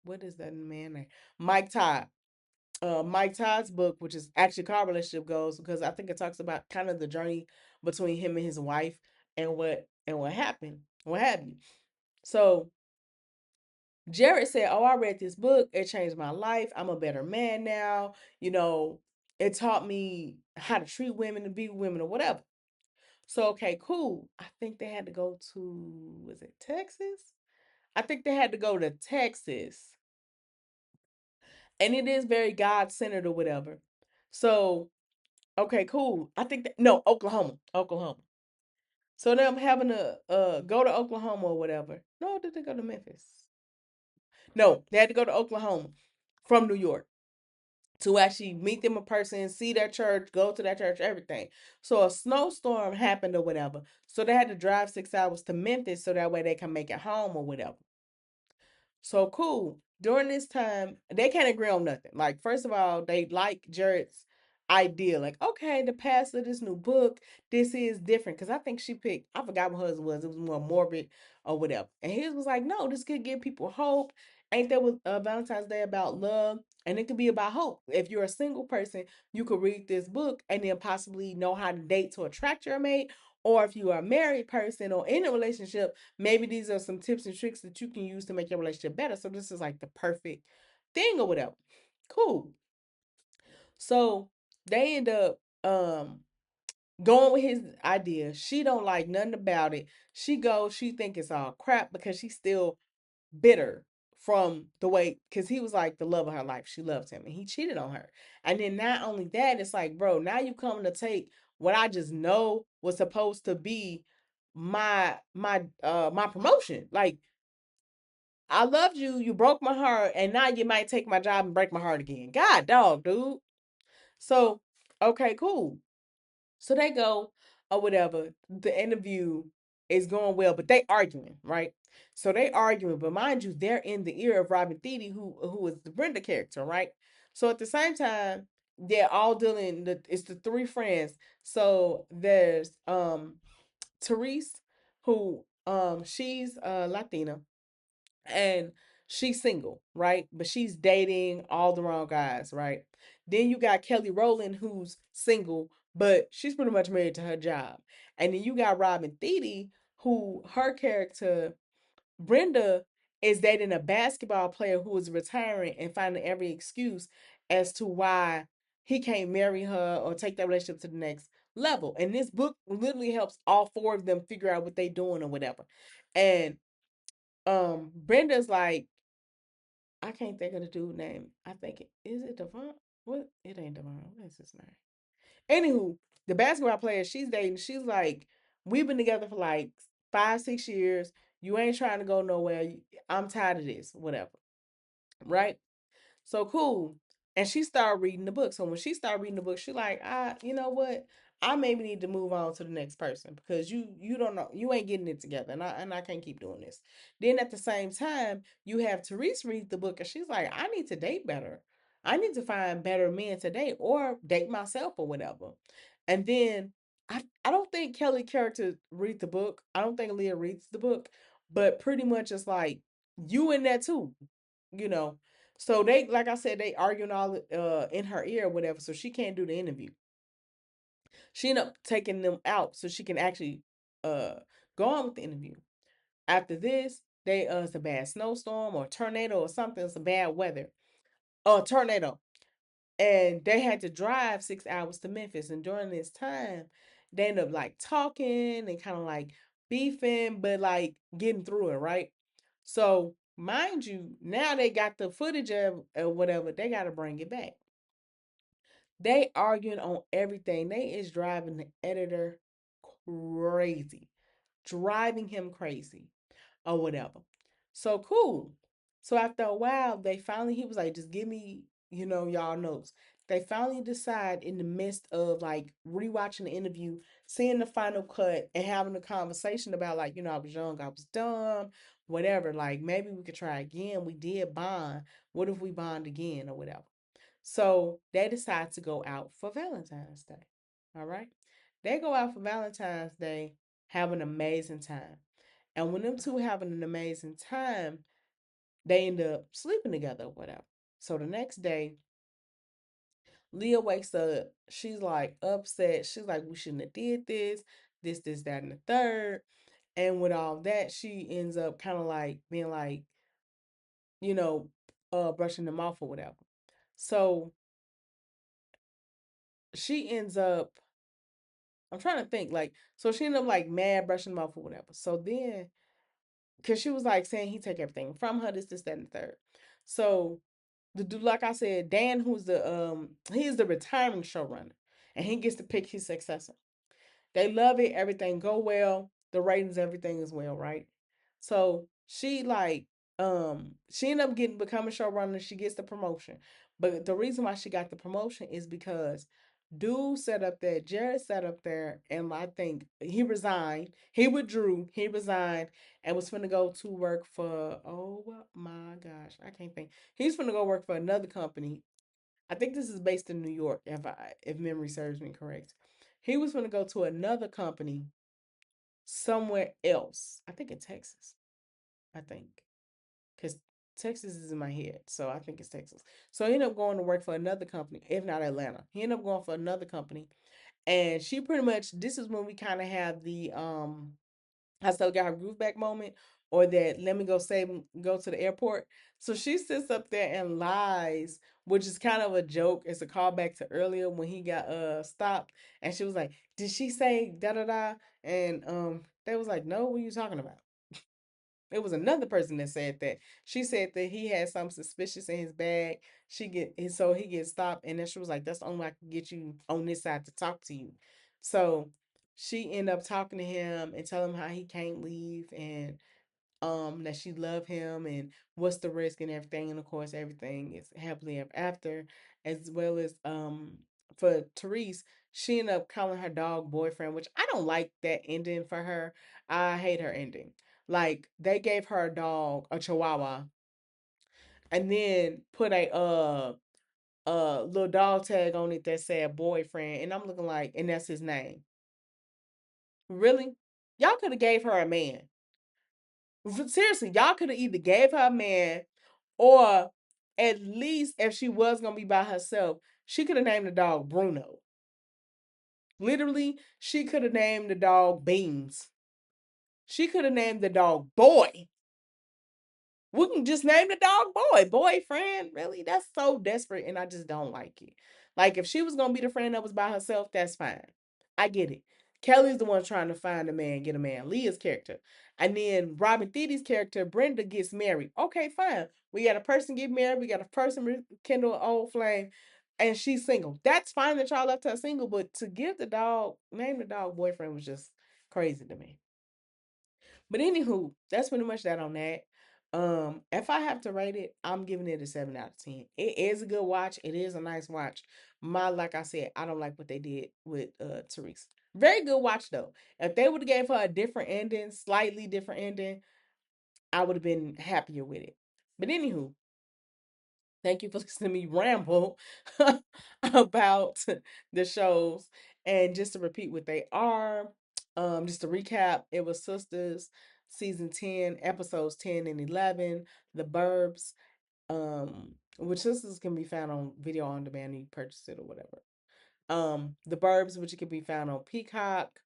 what is that man name? Mike Todd. Mike Todd's book, which is actually called Relationship Goals, because I think it talks about kind of the journey between him and his wife and what happened, what have you. So Jared said, "Oh, I read this book. It changed my life. I'm a better man now. You know, it taught me how to treat women and be with women or whatever." So okay, cool. I think they had to go to was it Texas? I think they had to go to Texas. And it is very God centered or whatever. So okay, cool. I think that no, Oklahoma. Oklahoma. So them having to go to Oklahoma or whatever. No, did they go to Memphis? No, they had to go to Oklahoma from New York to actually meet them in person, see their church, go to that church, everything. So a snowstorm happened or whatever. So they had to drive 6 hours to Memphis so that way they can make it home or whatever. So cool. During this time, they can't agree on nothing. Like, first of all, they like Jared's idea. Like, okay, the pastor, this new book, this is different. Because I think she picked, I forgot what hers was. It was more morbid or whatever. And his was like, no, this could give people hope. Ain't that what Valentine's Day about love? And it could be about hope. If you're a single person, you could read this book and then possibly know how to date to attract your mate. Or if you are a married person or in a relationship, maybe these are some tips and tricks that you can use to make your relationship better. So this is like the perfect thing or whatever. Cool. So they end up going with his idea. She don't like nothing about it. She think it's all crap because she's still bitter from the way because he was like the love of her life. She loves him and he cheated on her. And then not only that, it's like, bro, now you coming to take what I just know was supposed to be my promotion. Like I loved you, you broke my heart, and now you might take my job and break my heart again. God dog, dude. So, okay, cool. So they go or whatever. The interview is going well, but they arguing, right? So they arguing, but mind you, they're in the ear of Robin Thede, who is the Brenda character, right? So at the same time, they're all dealing. It's the three friends. So there's Therese, who she's Latina and she's single, right? But she's dating all the wrong guys, right? Then you got Kelly Rowland, who's single, but she's pretty much married to her job. And then you got Robin Thede, who her character, Brenda, is dating a basketball player who is retiring and finding every excuse as to why he can't marry her or take that relationship to the next level. And this book literally helps all four of them figure out what they're doing or whatever. And Brenda's like, I can't think of the dude name. I think is it Devon? What? It ain't Devon. What is his name? Anywho, the basketball player she's dating, she's like, we've been together for like 5, 6 years. You ain't trying to go nowhere. I'm tired of this. Whatever. Right? So cool. And she started reading the book. So when she started reading the book, she like, you know what? I maybe need to move on to the next person because you don't know you ain't getting it together and I can't keep doing this. Then at the same time, you have Therese read the book and she's like, I need to date better. I need to find better men to date or date myself or whatever. And then I don't think Kelly character read the book. I don't think Leah reads the book, but pretty much it's like you in that too, you know. So they, like I said, they arguing all in her ear or whatever, so she can't do the interview. She ended up taking them out so she can actually uh go on with the interview. After this, they it's a bad snowstorm or tornado or something, it's a bad weather. Oh, tornado. And they had to drive 6 hours to Memphis. And during this time, they ended up like talking and kind of like beefing, but like getting through it, right? So, mind you, now they got the footage of or whatever, they got to bring it back. They arguing on everything. They is driving the editor crazy, driving him crazy or whatever. So cool. So after a while, they finally he was like, just give me, y'all notes. They finally decide in the midst of like rewatching the interview, seeing the final cut, and having a conversation about like, I was young, I was dumb, whatever. Like maybe we could try again. We did bond. What if we bond again or whatever? So they decide to go out for Valentine's Day. All right. They go out for Valentine's Day, have an amazing time. And when them two having an amazing time, they end up sleeping together or whatever. So the next day, Leah wakes up. She's like upset. She's like, we shouldn't have did this, that, and the third. And with all that, she ends up kind of like being like, you know, brushing them off or whatever. So she ends up, I'm trying to think, like, so she ended up like mad brushing them off or whatever. So then, because she was like saying he take everything from her, this, that, and the third. So the dude, like I said, Dan, who's he is the retiring showrunner, and he gets to pick his successor. They love it, everything go well, the ratings, everything is well, right? So she ended up getting becoming showrunner. She gets the promotion, but the reason why she got the promotion is because dude sat up there, Jared sat up there, and I think he resigned. He withdrew. He resigned and was finna go to work for. Oh my gosh, I can't think. He's finna go work for another company. I think this is based in New York, if memory serves me correct. He was finna go to another company somewhere else. I think in Texas. I think because Texas is in my head, so I think it's Texas. So he ended up going to work for another company, if not Atlanta. He ended up going for another company, and she pretty much. This is when we kind of have the I still got her groove back moment, or that let me go save go to the airport. So she sits up there and lies, which is kind of a joke. It's a callback to earlier when he got stopped, and she was like, "Did she say da da da?" And they was like, "No, what are you talking about?" It was another person that said that. She said that he had something suspicious in his bag. So he gets stopped, and then she was like, "That's the only way I can get you on this side to talk to you." So she ended up talking to him and telling him how he can't leave, and that she loved him and what's the risk and everything. And of course, everything is happily ever after, as well as for Therese, she ended up calling her dog boyfriend, which I don't like that ending for her. I hate her ending. Like they gave her a dog, a chihuahua, and then put a little dog tag on it that said boyfriend, and I'm looking like, and that's his name. Really? Y'all could have gave her a man. Seriously, y'all could have either gave her a man, or at least if she was gonna be by herself, she could have named the dog Bruno. Literally, she could have named the dog Beans. She could have named the dog Boy. We can just name the dog Boy, boyfriend. Really, that's so desperate, and I just don't like it. Like if she was gonna be the friend that was by herself, that's fine. I get it. Kelly's the one trying to find a man, get a man. Leah's character, and then Robin Thede character, Brenda gets married. Okay, fine. We got a person get married. We got a person rekindle an old flame, and she's single. That's fine that y'all left her single, but to give the dog name the dog boyfriend was just crazy to me. But anywho, that's pretty much that on that. If I have to rate it, I'm giving it a 7 out of 10. It is a good watch. It is a nice watch. Like I said, I don't like what they did with Therese. Very good watch though. If they would have gave her a different ending, slightly different ending, I would have been happier with it. But anywho, thank you for listening to me ramble about the shows. And just to repeat what they are, just to recap, it was Sistas season 10, episodes 10 and 11, The Burbs, which Sistas can be found on video on demand, you purchase it or whatever. The Burbs, which can be found on Peacock,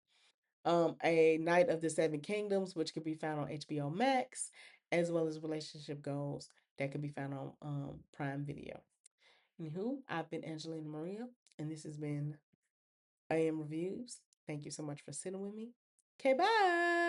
A Night of the Seven Kingdoms, which can be found on HBO Max, as well as Relationship Goals that can be found on Prime Video. Anywho, I've been Angelina Maria, and this has been AM Reviews. Thank you so much for sitting with me. Okay, bye.